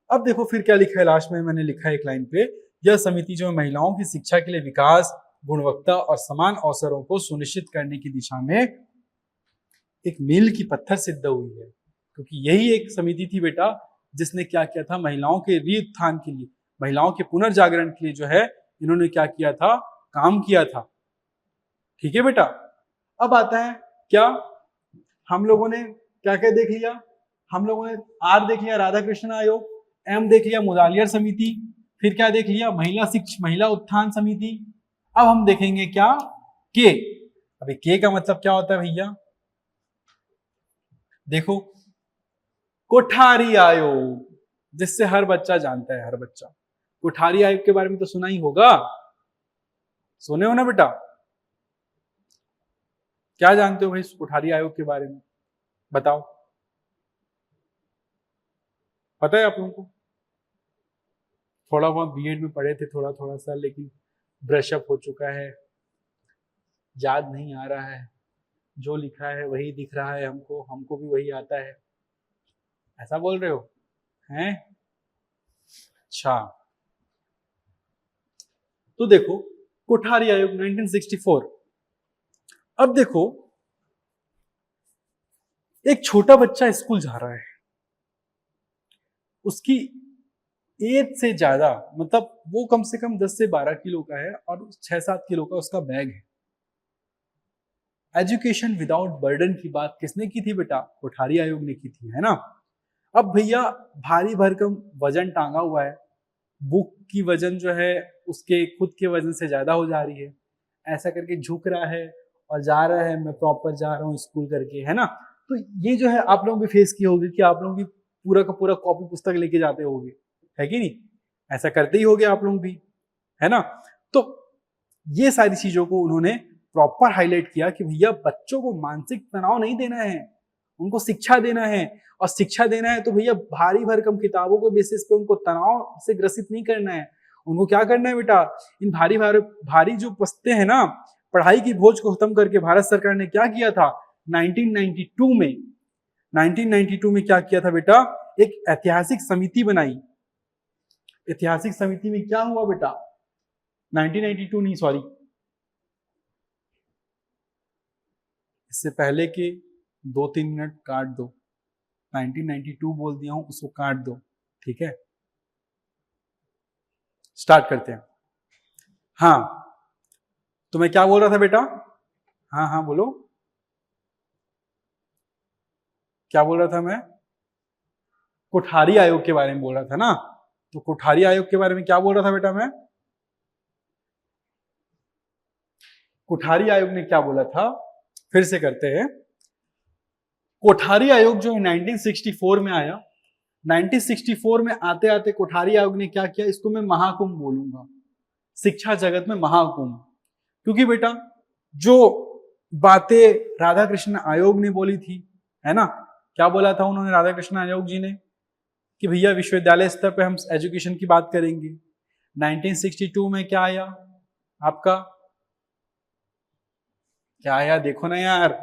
अब देखो फिर क्या लिखा है लास्ट में, मैंने लिखा है एक लाइन पे, यह समिति जो महिलाओं की शिक्षा के लिए विकास, गुणवत्ता और समान अवसरों को सुनिश्चित करने की दिशा में एक मील की पत्थर सिद्ध हुई है। क्योंकि यही एक समिति थी बेटा जिसने क्या किया था, महिलाओं के रीउत्थान के लिए, महिलाओं के पुनर्जागरण के लिए जो है इन्होंने क्या किया था, काम किया था। ठीक है बेटा। अब आता है क्या, हम लोगों ने क्या क्या देख लिया? हम लोगों ने आर देख लिया, राधा कृष्ण आयोग, एम देख लिया, मुदालियर समिति, फिर क्या देख लिया, महिला उत्थान समिति। अब हम देखेंगे क्या, के। अभी के का मतलब क्या होता है भैया? देखो कोठारी आयोग, जिससे हर बच्चा जानता है, हर बच्चा कोठारी आयोग के बारे में तो सुना ही होगा, सुने हो ना बेटा? क्या जानते हो भाई कोठारी आयोग के बारे में, बताओ, पता है आप लोगों को? थोड़ा बहुत बीएड में पढ़े थे थोड़ा थोड़ा सा, लेकिन ब्रश अप हो चुका है, याद नहीं आ रहा है, जो लिखा है वही दिख रहा है हमको, हमको भी वही आता है। ऐसा बोल रहे हो हैं? अच्छा, तो देखो कोठारी आयोग 1964। अब देखो एक छोटा बच्चा स्कूल जा रहा है, उसकी एज से ज्यादा, मतलब वो कम से कम 10 से 12 किलो का है और 6-7 किलो का उसका बैग है। एजुकेशन विदाउट बर्डन की बात किसने की थी बेटा? कोठारी आयोग ने की थी, है ना। अब भैया भारी भरकम वजन टांगा हुआ है, बुक की वजन जो है उसके खुद के वजन से ज्यादा हो जा रही है, ऐसा करके झुक रहा है और जा रहा है, मैं प्रॉपर जा रहा हूँ स्कूल करके, है ना। तो ये जो है आप लोग भी फेस किए होगे कि आप लोग भी पूरा का पूरा कॉपी पुस्तक लेके जाते होगे, है कि नहीं? ऐसा करते ही होगे आप लोग भी, है ना। तो ये सारी चीजों को उन्होंने प्रॉपर हाईलाइट किया कि भैया बच्चों को मानसिक तनाव नहीं देना है, उनको शिक्षा देना है, और शिक्षा देना है तो भैया भारी भरकम किताबों के बेसिस पे उनको तनाव से ग्रसित नहीं करना है। उनको क्या करना है बेटा? इन भारी जो पुस्तें हैं ना, पढ़ाई की बोझ को खत्म करके भारत सरकार ने क्या किया था 1992 में? 1992 में क्या किया था बेटा? एक ऐतिहासिक समिति बनाई। ऐतिहासिक समिति में क्या हुआ बेटा? 1992 नहीं, सॉरी, इससे पहले के 2-3 मिनट काट दो, 1992 बोल दिया हूं, उसको काट दो, ठीक है। स्टार्ट करते हैं। हाँ, तो मैं क्या बोल रहा था बेटा? हाँ हाँ बोलो, क्या बोल रहा था मैं? कोठारी आयोग के बारे में बोल रहा था ना। तो कोठारी आयोग के बारे में क्या बोल रहा था बेटा मैं? कोठारी आयोग ने क्या बोला था, फिर से करते हैं। कोठारी आयोग जो है 1964 में आया। 1964 में आते आते कोठारी आयोग ने क्या किया, इसको मैं महाकुंभ बोलूंगा, शिक्षा जगत में महाकुंभ। क्योंकि बेटा जो बातें राधा कृष्ण आयोग ने बोली थी, है ना, क्या बोला था उन्होंने राधा कृष्ण आयोग जी ने कि भैया विश्वविद्यालय स्तर पे हम एजुकेशन की बात करेंगे। 1962 में क्या आया आपका? क्या आया देखो ना यार,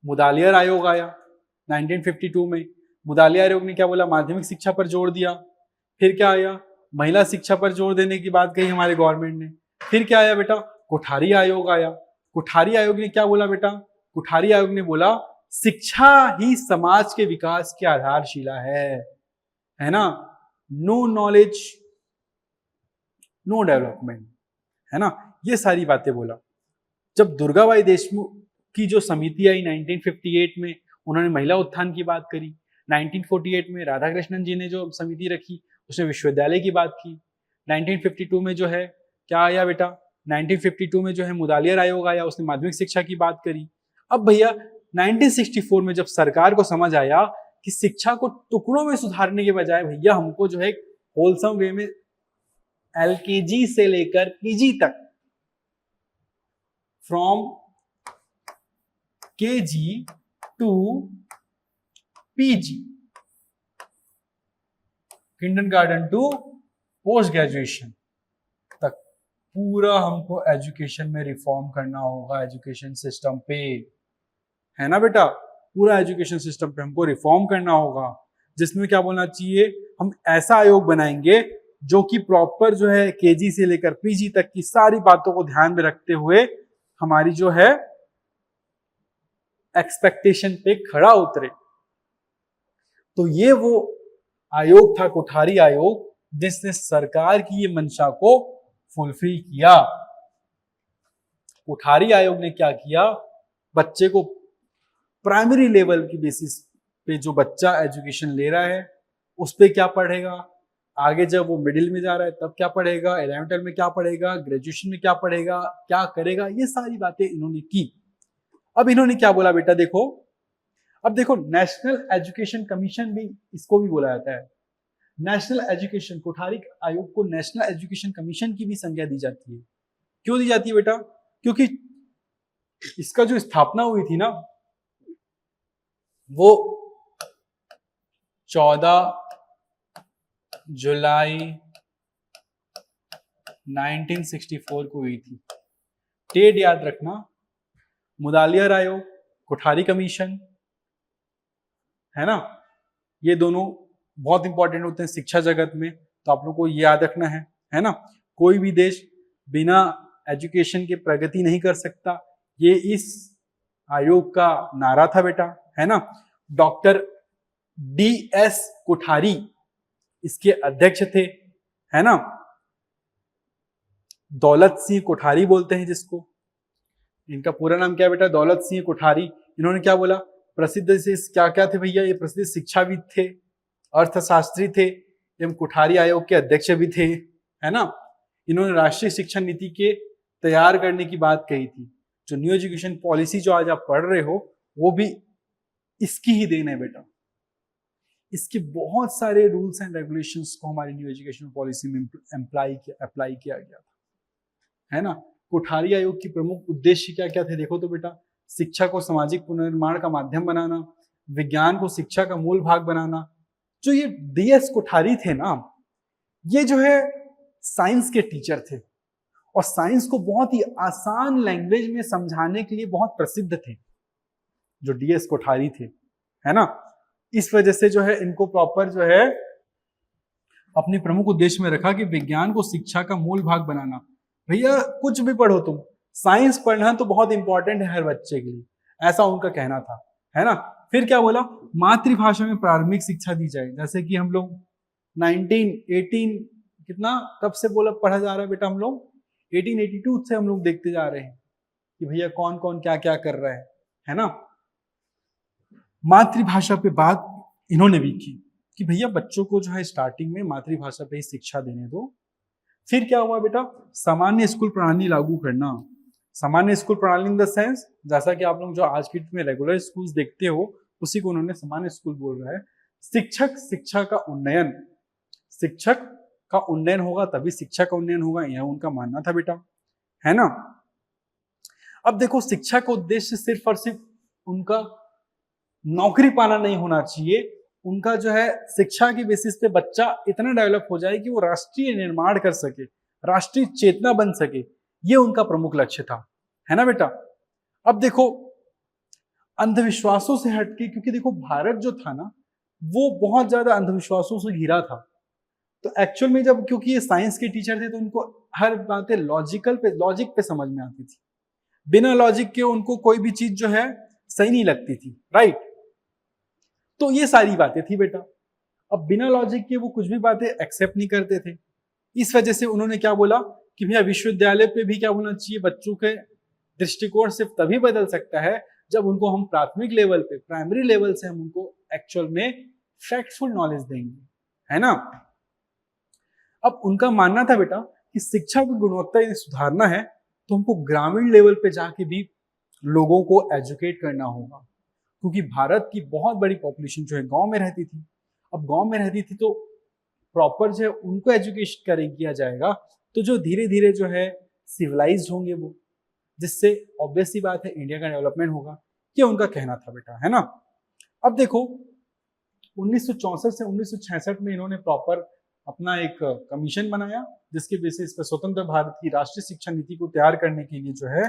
मुदालियर आयोग आया 1952 में। मुदालियर आयोग ने क्या बोला? माध्यमिक शिक्षा पर जोर दिया। फिर क्या आया? महिला शिक्षा पर जोर देने की बात कही हमारे गवर्नमेंट ने। फिर क्या आया बेटा? कोठारी आयोग आया। कोठारी आयोग ने क्या बोला बेटा? कोठारी आयोग ने बोला शिक्षा ही समाज के विकास की आधारशिला है ना। नो नॉलेज नो डेवलपमेंट, है ना, ये सारी बातें बोला। जब दुर्गाबाई देशमुख की जो समिति आई 1958 में, उन्होंने महिला उत्थान की बात करी। 1948 में राधाकृष्णन जी ने जो समिति रखी उसने विश्वविद्यालय की बात की। 1952 में जो है क्या आया बेटा? 1952 में जो है मुदालियर आयोग आया, उसने माध्यमिक शिक्षा की बात करी। अब भैया 1964 में जब सरकार को समझ आया कि शिक्षा को टुकड़ों में सुधारने के बजाय भैया हमको जो है होलसम वे में एलकेजी से लेकर पीजी तक, from KG to PG, kindergarten to post graduation तक, पूरा हमको एजुकेशन में रिफॉर्म करना होगा, एजुकेशन सिस्टम पे, है ना बेटा। पूरा एजुकेशन सिस्टम पे हमको रिफॉर्म करना होगा, जिसमें क्या बोलना चाहिए, हम ऐसा आयोग बनाएंगे जो कि प्रॉपर जो है केजी से लेकर पीजी तक की सारी बातों को ध्यान में रखते हुए हमारी जो है एक्सपेक्टेशन पे खड़ा उतरे। तो ये वो आयोग था कोठारी आयोग, जिसने सरकार की ये मंशा को फुलफिल किया। कोठारी आयोग ने क्या किया, बच्चे को प्राइमरी लेवल की बेसिस पे जो बच्चा एजुकेशन ले रहा है उस पे क्या पढ़ेगा, आगे जब वो मिडिल में जा रहा है तब क्या पढ़ेगा, 11th में क्या पढ़ेगा, ग्रेजुएशन में क्या पढ़ेगा, क्या करेगा, ये सारी बातें इन्होंने की। अब इन्होंने क्या बोला बेटा, देखो अब देखो नेशनल एजुकेशन कमीशन भी इसको भी बोला जाता है। नेशनल एजुकेशन, कोठारी आयोग को नेशनल एजुकेशन कमीशन की भी संज्ञा दी जाती है। क्यों दी जाती है बेटा? क्योंकि इसका जो स्थापना हुई थी ना वो 14 जुलाई 1964 को हुई थी। डेट याद रखना, मुदालियर आयोग, कोठारी कमीशन, है ना, ये दोनों बहुत इंपॉर्टेंट होते हैं शिक्षा जगत में, तो आप लोग को ये याद रखना है ना। कोई भी देश बिना एजुकेशन के प्रगति नहीं कर सकता, ये इस आयोग का नारा था बेटा, है ना। डॉक्टर DS कोठारी इसके अध्यक्ष थे, है ना। दौलत सिंह कोठारी बोलते हैं जिसको, इनका पूरा नाम क्या है बेटा, दौलत सिंह कोठारी। इन्होंने क्या बोला, प्रसिद्ध से क्या क्या थे भैया, ये प्रसिद्ध शिक्षाविद थे, अर्थशास्त्री थे एवं कोठारी आयोग के अध्यक्ष भी थे, है ना। इन्होंने राष्ट्रीय शिक्षा नीति के तैयार करने की बात कही थी। जो न्यू एजुकेशन पॉलिसी जो आज आप पढ़ रहे हो वो भी इसकी ही देन है बेटा। इसके बहुत सारे रूल्स एंड रेगुलेशंस को हमारी न्यू एजुकेशन पॉलिसी में अप्लाई किया गया था, है ना। कोठारी आयोग की प्रमुख उद्देश्य क्या क्या थे देखो तो बेटा, शिक्षा को सामाजिक पुनर्निर्माण का माध्यम बनाना, विज्ञान को शिक्षा का मूल भाग बनाना। जो ये DS कोठारी थे ना, ये जो है साइंस के टीचर थे और साइंस को बहुत ही आसान लैंग्वेज में समझाने के लिए बहुत प्रसिद्ध थे जो DS कोठारी थे, है ना। इस वजह से जो है इनको प्रॉपर जो है अपने प्रमुख उद्देश्य में रखा कि विज्ञान को शिक्षा का मूल भाग बनाना। भैया कुछ भी पढ़ो तुम, साइंस पढ़ना तो बहुत इंपॉर्टेंट है हर बच्चे के लिए, ऐसा उनका कहना था, है ना। फिर क्या बोला, मातृभाषा में प्रारंभिक शिक्षा दी जाए। जैसे कि हम लोग 1918 कितना कब से बोला पढ़ा जा रहा है बेटा, हम लोग 1882 से हम लोग देखते जा रहे हैं कि भैया कौन कौन क्या क्या कर रहा है ना। मातृभाषा पे बात इन्होंने भी की कि भैया बच्चों को जो है स्टार्टिंग में मातृभाषा पे ही शिक्षा देने दो। फिर क्या हुआ बेटा, सामान्य स्कूल प्रणाली लागू करना। सामान्य स्कूल प्रणाली इन द सेंस, जैसा कि आप लोग जो आज की डेट में रेगुलर स्कूल्स देखते हो उसी को उन्होंने सामान्य स्कूल बोल रहा है। शिक्षा का उन्नयन, शिक्षक का उन्नयन होगा तभी शिक्षा का उन्नयन होगा, यह उनका मानना था बेटा, है ना। अब देखो, शिक्षा का उद्देश्य सिर्फ और सिर्फ उनका नौकरी पाना नहीं होना चाहिए, उनका जो है शिक्षा की बेसिस पे बच्चा इतना डेवलप हो जाए कि वो राष्ट्रीय निर्माण कर सके, राष्ट्रीय चेतना बन सके, ये उनका प्रमुख लक्ष्य था, है ना बेटा। अब देखो, अंधविश्वासों से हटके, क्योंकि देखो भारत जो था ना वो बहुत ज्यादा अंधविश्वासों से घिरा था, तो एक्चुअल में जब, क्योंकि ये साइंस के टीचर थे तो उनको हर बातें लॉजिक पे समझ में आती थी, बिना लॉजिक के उनको कोई भी चीज जो है सही नहीं लगती थी, राइट। तो ये सारी बातें थी बेटा। अब बिना लॉजिक के वो कुछ भी बातें एक्सेप्ट नहीं करते थे। इस वजह से उन्होंने क्या बोला कि भैया विश्वविद्यालय पे भी क्या होना चाहिए, बच्चों के दृष्टिकोण सिर्फ तभी बदल सकता है जब उनको हम प्राथमिक लेवल पे, प्राइमरी लेवल से हम उनको एक्चुअल में फैक्टफुल नॉलेज देंगे, है ना। अब उनका मानना था बेटा कि शिक्षा की गुणवत्ता यदि सुधारना है तो हमको ग्रामीण लेवल पे जाके भी लोगों को एजुकेट करना होगा, क्योंकि भारत की बहुत बड़ी पॉपुलेशन जो है गांव में रहती थी। अब गांव में रहती थी तो प्रॉपर जो है उनको एजुकेशन किया जाएगा तो जो धीरे धीरे जो है सिविलाइज्ड होंगे वो, जिससे ऑब्वियस सी बात है इंडिया का डेवलपमेंट होगा, ये उनका कहना था बेटा, है ना। अब देखो 1964 से 1966 में इन्होंने प्रॉपर अपना एक कमीशन बनाया जिसके बेसिस पर स्वतंत्र भारत की राष्ट्रीय शिक्षा नीति को तैयार करने के लिए जो है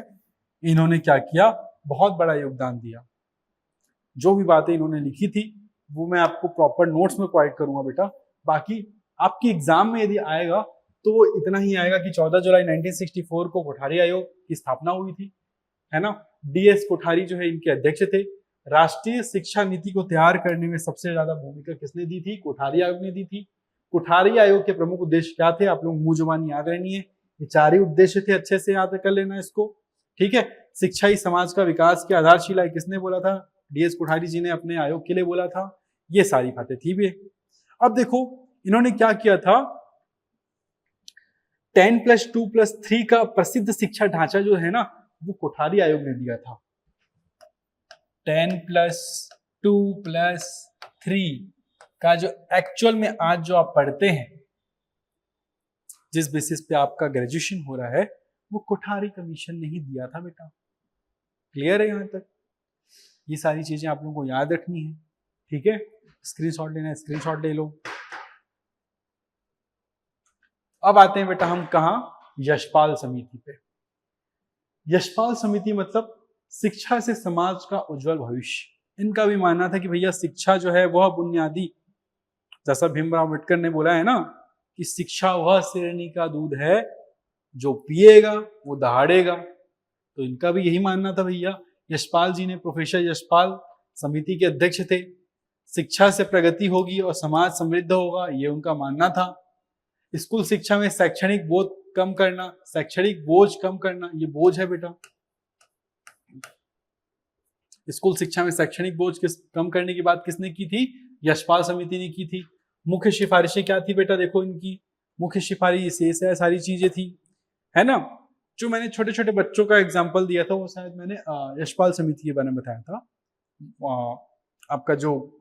इन्होंने क्या किया, बहुत बड़ा योगदान दिया। जो भी बातें इन्होंने लिखी थी वो मैं आपको प्रॉपर नोट्स में प्रोवाइड करूंगा बेटा। बाकी आपकी एग्जाम में यदि आएगा तो वो इतना ही आएगा कि 14 जुलाई 1964 को कोठारी आयोग की स्थापना हुई थी, है ना। DS कोठारी जो है इनके अध्यक्ष थे। राष्ट्रीय शिक्षा नीति को तैयार करने में सबसे ज्यादा भूमिका किसने दी थी, कोठारी आयोग ने दी थी। कोठारी आयोग के प्रमुख उद्देश्य क्या थे, आप लोग मुंह जुबानी याद रहनी है, ये चार ही उद्देश्य थे, अच्छे से याद कर लेना इसको, ठीक है। शिक्षा ही समाज का विकास की आधारशिला है, किसने बोला था, DS कोठारी जी ने अपने आयोग के लिए बोला था। ये सारी बातें थी भी। अब देखो इन्होंने क्या किया था, 10+2+3 का प्रसिद्ध शिक्षा ढांचा जो है ना वो कोठारी आयोग ने दिया था। 10+2+3 का जो एक्चुअल में आज जो आप पढ़ते हैं, जिस बेसिस पे आपका ग्रेजुएशन हो रहा है, वो कोठारी कमीशन ने ही दिया था बेटा। क्लियर है यहां तक? ये सारी चीजें आप लोगों को याद रखनी है, ठीक है। स्क्रीनशॉट लेना है, स्क्रीनशॉट ले लो। अब आते हैं बेटा हम कहाँ, यशपाल समिति पे। यशपाल समिति मतलब शिक्षा से समाज का उज्जवल भविष्य। इनका भी मानना था कि भैया शिक्षा जो है वह बुनियादी, जैसा भीमराव अम्बेडकर ने बोला है ना कि शिक्षा वह श्रेणी का दूध है जो पिएगा वो दहाड़ेगा, तो इनका भी यही मानना था भैया। यशपाल जी ने, प्रोफेसर यशपाल समिति के अध्यक्ष थे। शिक्षा से प्रगति होगी और समाज समृद्ध होगा, ये उनका मानना था। स्कूल शिक्षा में शैक्षणिक बोझ कम करना, शैक्षणिक बोझ कम करना, ये बोझ है बेटा। स्कूल शिक्षा में शैक्षणिक बोझ कम करने की बात किसने की थी? यशपाल समिति ने की थी। मुख्य सिफारिशें क्या थी बेटा? देखो इनकी मुख्य सिफारिश ये सारी चीजें थी, है ना। जो मैंने छोटे छोटे बच्चों का एग्जाम्पल दिया था वो शायद मैंने यशपाल समिति के बारे में बताया था। आपका जो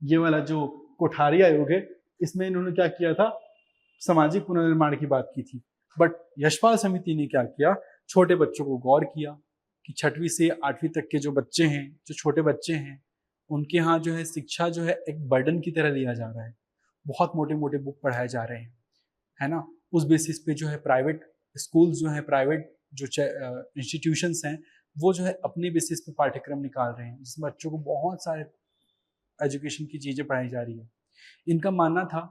ये वाला जो कोठारी आयोग है, इसमें इन्होंने क्या किया था? सामाजिक पुनर्निर्माण की बात की थी। बट यशपाल समिति ने क्या किया? छोटे बच्चों को गौर किया कि 6वीं से 8वीं तक के जो बच्चे हैं, जो छोटे बच्चे हैं, उनके यहाँ जो है शिक्षा जो है एक बर्डन की तरह लिया जा रहा है। बहुत मोटे मोटे बुक पढ़ाए जा रहे हैं, है ना। उस बेसिस पे जो है प्राइवेट स्कूल जो है, प्राइवेट जो इंस्टीट्यूशंस हैं, वो जो है अपने बेसिस पे पाठ्यक्रम निकाल रहे हैं जिसमें बच्चों को बहुत सारे एजुकेशन की चीजें पढ़ाई जा रही है। इनका मानना था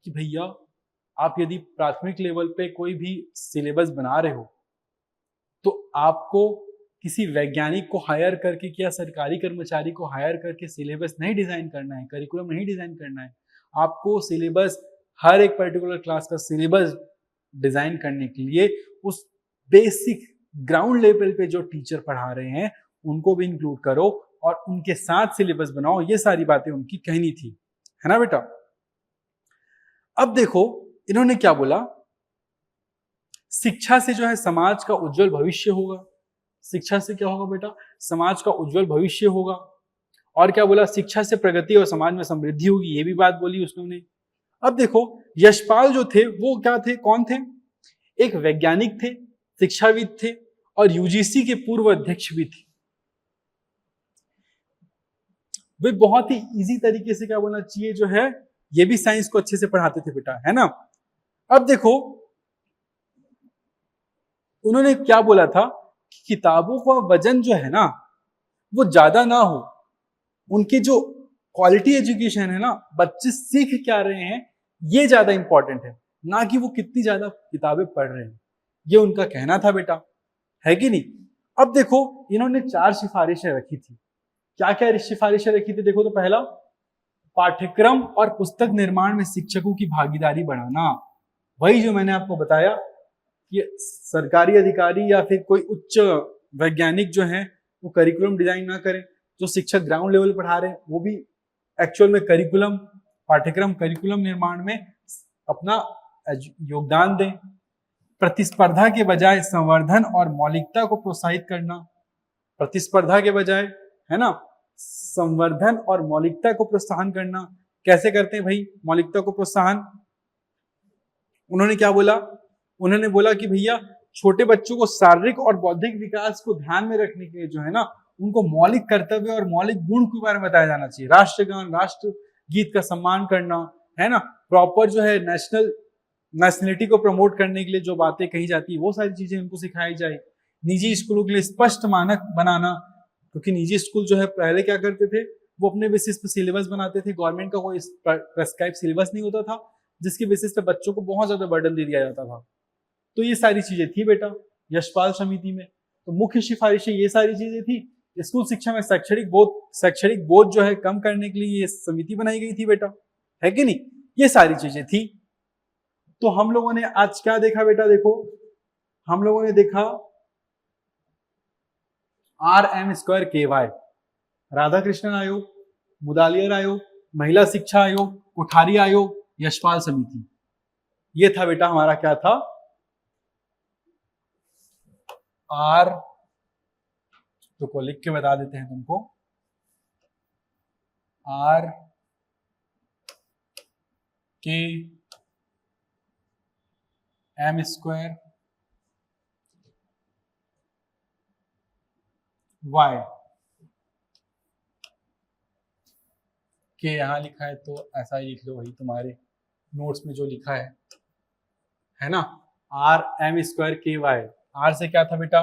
कि भैया आप यदि प्राथमिक लेवल पे कोई भी सिलेबस बना रहे हो तो आपको किसी वैज्ञानिक को हायर करके या सरकारी कर्मचारी को हायर करके सिलेबस नहीं डिजाइन करना है, करिकुलम नहीं डिजाइन करना है। आपको सिलेबस, हर एक पर्टिकुलर क्लास का सिलेबस डिजाइन करने के लिए उस बेसिक ग्राउंड लेवल पे जो टीचर पढ़ा रहे हैं उनको भी इंक्लूड करो और उनके साथ सिलेबस बनाओ। ये सारी बातें उनकी कहनी थी, है ना बेटा। अब देखो इन्होंने क्या बोला, शिक्षा से जो है समाज का उज्जवल भविष्य होगा। शिक्षा से क्या होगा बेटा? समाज का उज्जवल भविष्य होगा। और क्या बोला? शिक्षा से प्रगति और समाज में समृद्धि होगी, ये भी बात बोली उसने। अब देखो यशपाल जो थे वो क्या थे, कौन थे? एक वैज्ञानिक थे, शिक्षाविद थे और यूजीसी के पूर्व अध्यक्ष भी थे। वे बहुत ही इजी तरीके से क्या बोलना चाहिए जो है, ये भी साइंस को अच्छे से पढ़ाते थे बेटा, है ना। अब देखो उन्होंने क्या बोला था कि किताबों का वजन जो है ना वो ज्यादा ना हो, उनकी जो क्वालिटी एजुकेशन है ना, बच्चे सीख क्या रहे हैं ये ज्यादा इंपॉर्टेंट है, ना कि वो कितनी ज्यादा किताबें पढ़ रहे हैं। ये उनका कहना था बेटा, है कि नहीं। अब देखो इन्होंने 4 सिफारिशें रखी थी। क्या क्या सिफारिशें रखी थी? देखो तो पहला, पाठ्यक्रम और पुस्तक निर्माण में शिक्षकों की भागीदारी बढ़ाना। वही जो मैंने आपको बताया कि सरकारी अधिकारी या फिर कोई उच्च वैज्ञानिक जो है वो करिकुलम डिजाइन ना करें, जो शिक्षक ग्राउंड लेवल पढ़ा रहे हैं वो भी एक्चुअल में करिकुलम, पाठ्यक्रम करिकुलम निर्माण में अपना योगदान दें। प्रतिस्पर्धा के बजाय संवर्धन और मौलिकता को प्रोत्साहित करना। प्रतिस्पर्धा के बजाय, है ना, संवर्धन और मौलिकता को प्रोत्साहन करना। कैसे करते हैं भाई मौलिकता को प्रोत्साहन? उन्होंने क्या बोला? उन्होंने बोला कि भैया छोटे बच्चों को शारीरिक और बौद्धिक विकास को ध्यान में रखने के लिए जो है ना, उनको मौलिक कर्तव्य और मौलिक गुण के बारे में बताया जाना चाहिए। राष्ट्रगान, राष्ट्र गीत का सम्मान करना, है ना, प्रॉपर जो है नेशनलिटी को प्रमोट करने के लिए जो बातें कही जाती है वो सारी चीजें उनको सिखाई जाए। निजी स्कूलों के लिए स्पष्ट मानक बनाना, क्योंकि निजी स्कूल जो है पहले क्या करते थे, वो अपने बेसिस पे सिलेबस बनाते थे। गवर्नमेंट का कोई प्रेस्क्राइब सिलेबस नहीं होता था जिसके बेसिस पे बच्चों को बहुत ज्यादा बर्डन दे दिया जाता था। तो ये सारी चीजें थी बेटा यशपाल समिति में। तो मुख्य सिफारिशें ये सारी चीजें थी। स्कूल शिक्षा में शैक्षणिक बोझ जो है कम करने के लिए ये समिति बनाई गई थी बेटा, है कि नहीं। ये सारी चीजें थी। तो हम लोगों ने आज क्या देखा बेटा? देखो हम लोगों ने देखा RM²KY, राधाकृष्णन आयोग, मुदालियर आयोग, महिला शिक्षा आयोग, कोठारी आयोग, यशपाल समिति। ये था बेटा हमारा, क्या था? R, तो को लिख के बता देते हैं तुमको, RKM²Y के यहां लिखा है तो ऐसा ही लिख लो, वही तुम्हारे नोट्स में जो लिखा है। है ना, RM²KY। R से क्या था बेटा,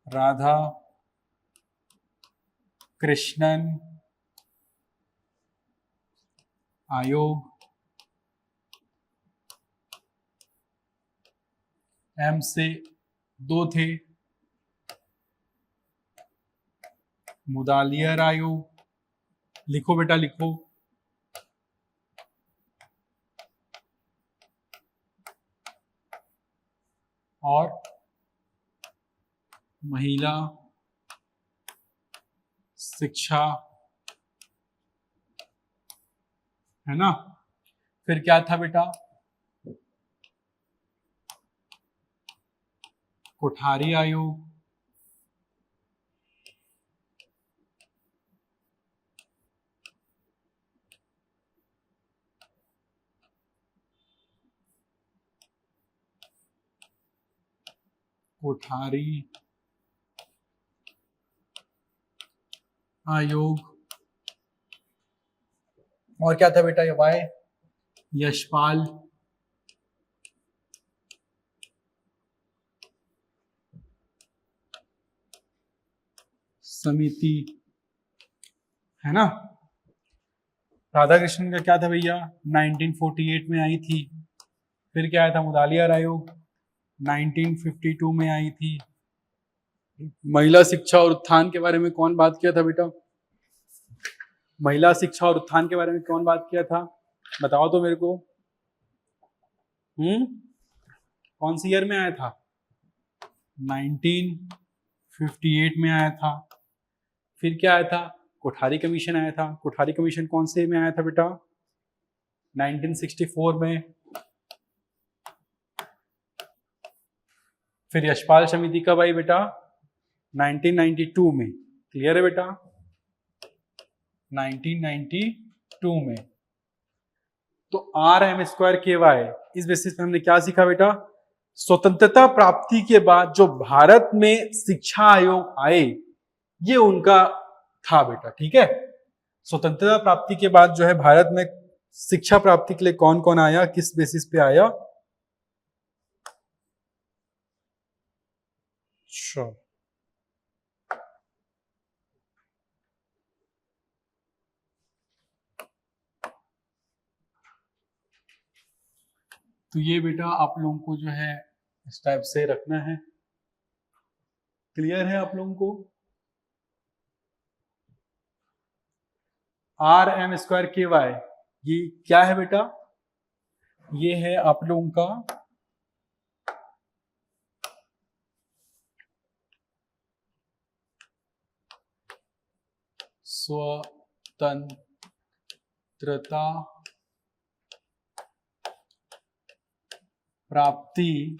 राधा कृष्णन आयोग, M से 2 थे, मुदालियर आयोग। लिखो बेटा लिखो, और महिला शिक्षा, है ना। फिर क्या था बेटा, कोठारी आयोग, कोठारी आयोग। और क्या था बेटा, ये वाई, यशपाल समिति, है ना। राधा कृष्णन का क्या था भैया, 1948 में आई थी। फिर क्या आया था, मुदालियर आयोग 1952 में आई थी। महिला शिक्षा और उत्थान के बारे में कौन बात किया था बेटा, महिला शिक्षा और उत्थान के बारे में कौन बात किया था, बताओ तो मेरे को। कौन सी ईयर में आया था, 1958 में आया था। फिर क्या आया था, कोठारी कमीशन आया था। कोठारी कमीशन कौन से में आया था बेटा, 1964 में। फिर यशपाल समिति कब आई बेटा, 1992 में। क्लियर है बेटा, 1992 में। तो RM²KY, इस बेसिस पे हमने क्या सीखा बेटा, स्वतंत्रता प्राप्ति के बाद जो भारत में शिक्षा आयोग आए, ये उनका था बेटा, ठीक है। स्वतंत्रता प्राप्ति के बाद जो है भारत में शिक्षा प्राप्ति के लिए कौन कौन आया, किस बेसिस पे आया। अच्छा, तो ये बेटा आप लोगों को जो है इस टाइप से रखना है। क्लियर है आप लोगों को। RM²KY ये क्या है बेटा, ये है आप लोगों का स्वतंत्रता प्राप्ति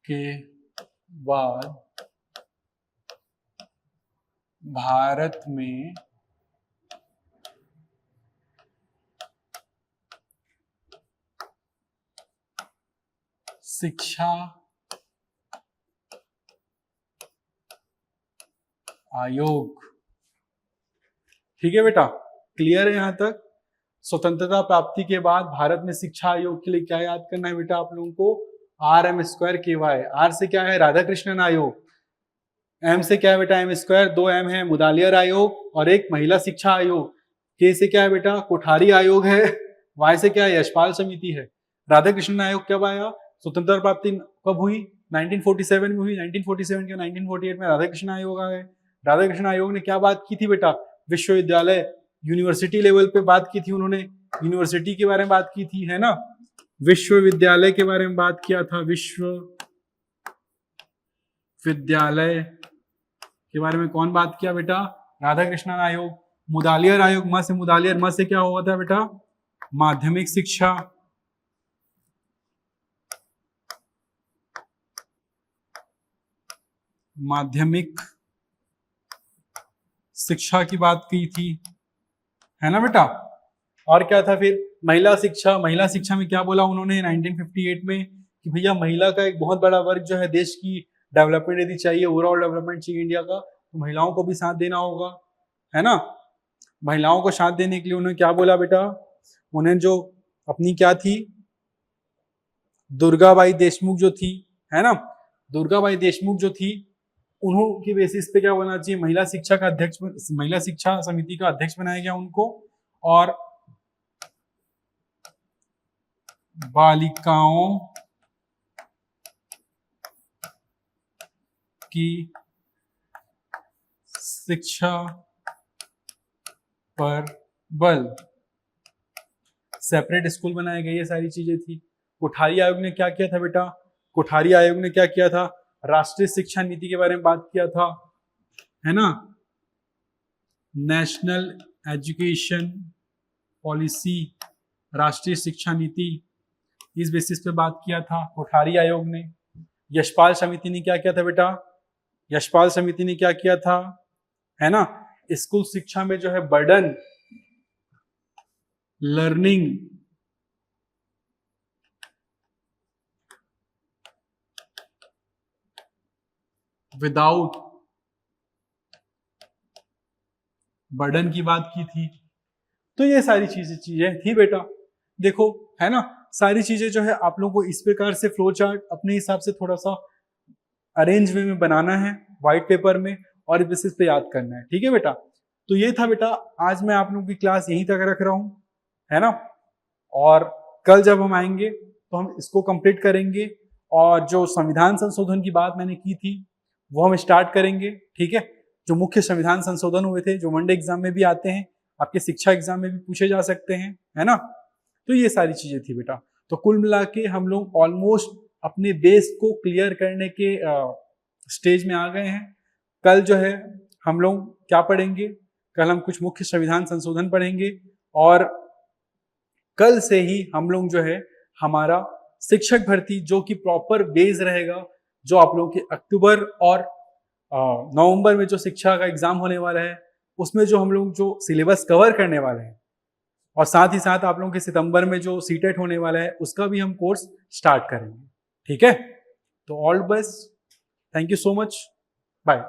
के बाद भारत में शिक्षा आयोग, ठीक है बेटा। क्लियर है यहां तक। स्वतंत्रता प्राप्ति के बाद भारत में शिक्षा आयोग के लिए क्या याद करना है बेटा आप लोगों को, RM²KY। R से क्या है, राधा कृष्णन आयोग। M से क्या है बेटा, M², 2 M है, मुदालियर आयोग और एक महिला शिक्षा आयोग। K से क्या है बेटा, कोठारी आयोग है। Y से क्या है, यशपाल समिति है। राधा कृष्णन आयोग कब आया, स्वतंत्रता प्राप्ति कब हुई, 1947 में हुई। 1947 के 1948 में राधा कृष्ण आयोग आ गए। राधा कृष्ण आयोग ने क्या बात की थी बेटा, विश्वविद्यालय यूनिवर्सिटी लेवल पे बात की थी उन्होंने, यूनिवर्सिटी के बारे में बात की थी, है ना। विश्वविद्यालय के बारे में बात किया था, विश्वविद्यालय के बारे में कौन बात किया बेटा, राधा कृष्णन आयोग। मुदालियर आयोग, म से मुदालियर, म से क्या हुआ था बेटा, माध्यमिक शिक्षा। माध्यमिक शिक्षा की बात की थी, है ना बेटा। और क्या था फिर, महिला शिक्षा। महिला शिक्षा में क्या बोला उन्होंने 1958 में कि भैया महिला का एक बहुत बड़ा वर्ग जो है, देश की डेवलपमेंट यदि चाहिए, ओवरऑल डेवलपमेंट चाहिए इंडिया का, तो महिलाओं को भी साथ देना होगा, है ना। महिलाओं को साथ देने के लिए उन्होंने क्या बोला बेटा, उन्हें जो अपनी क्या थी, दुर्गाबाई देशमुख जो थी, है ना, दुर्गाबाई देशमुख जो थी, उन्हों के बेसिस पे क्या होना चाहिए, महिला शिक्षा का अध्यक्ष, महिला शिक्षा समिति का अध्यक्ष बनाया गया उनको, और बालिकाओं की शिक्षा पर बल, सेपरेट स्कूल बनाए गए, ये सारी चीजें थी। कोठारी आयोग ने क्या किया था बेटा, कोठारी आयोग ने क्या किया था, राष्ट्रीय शिक्षा नीति के बारे में बात किया था, है ना, नेशनल एजुकेशन पॉलिसी, राष्ट्रीय शिक्षा नीति, इस बेसिस पे बात किया था कोठारी आयोग ने। यशपाल समिति ने क्या किया था बेटा, यशपाल समिति ने क्या किया था, है ना, स्कूल शिक्षा में जो है बर्डन लर्निंग विदाउट बर्डन की बात की थी। तो ये सारी चीजें थी बेटा, देखो, है ना, सारी चीजें जो है आप लोगों को इस प्रकार से फ्लो चार्ट अपने हिसाब से थोड़ा सा अरेंज वे में बनाना है व्हाइट पेपर में, और इस बेसिस पे याद करना है, ठीक है बेटा। तो ये था बेटा, आज मैं आप लोगों की क्लास यहीं तक रख रहा हूं, है ना, और कल जब हम आएंगे तो हम इसको कंप्लीट करेंगे, और जो संविधान संशोधन की बात मैंने की थी वो हम स्टार्ट करेंगे, ठीक है, जो मुख्य संविधान संशोधन हुए थे, जो वनडे एग्जाम में भी आते हैं, आपके शिक्षा एग्जाम में भी पूछे जा सकते हैं, है ना। तो ये सारी चीजें थी बेटा। तो कुल मिला के हम लोग ऑलमोस्ट अपने बेस को क्लियर करने के स्टेज में आ गए हैं। कल जो है हम लोग क्या पढ़ेंगे, कल हम कुछ मुख्य संविधान संशोधन पढ़ेंगे, और कल से ही हम लोग जो है हमारा शिक्षक भर्ती जो कि प्रॉपर बेस रहेगा, जो आप लोगों के अक्टूबर और नवंबर में जो शिक्षा का एग्जाम होने वाला है, उसमें जो हम लोग जो सिलेबस कवर करने वाले हैं, और साथ ही साथ आप लोगों के सितंबर में जो सीटेट होने वाला है उसका भी हम कोर्स स्टार्ट करेंगे, ठीक है। तो all the best, thank you so much, bye.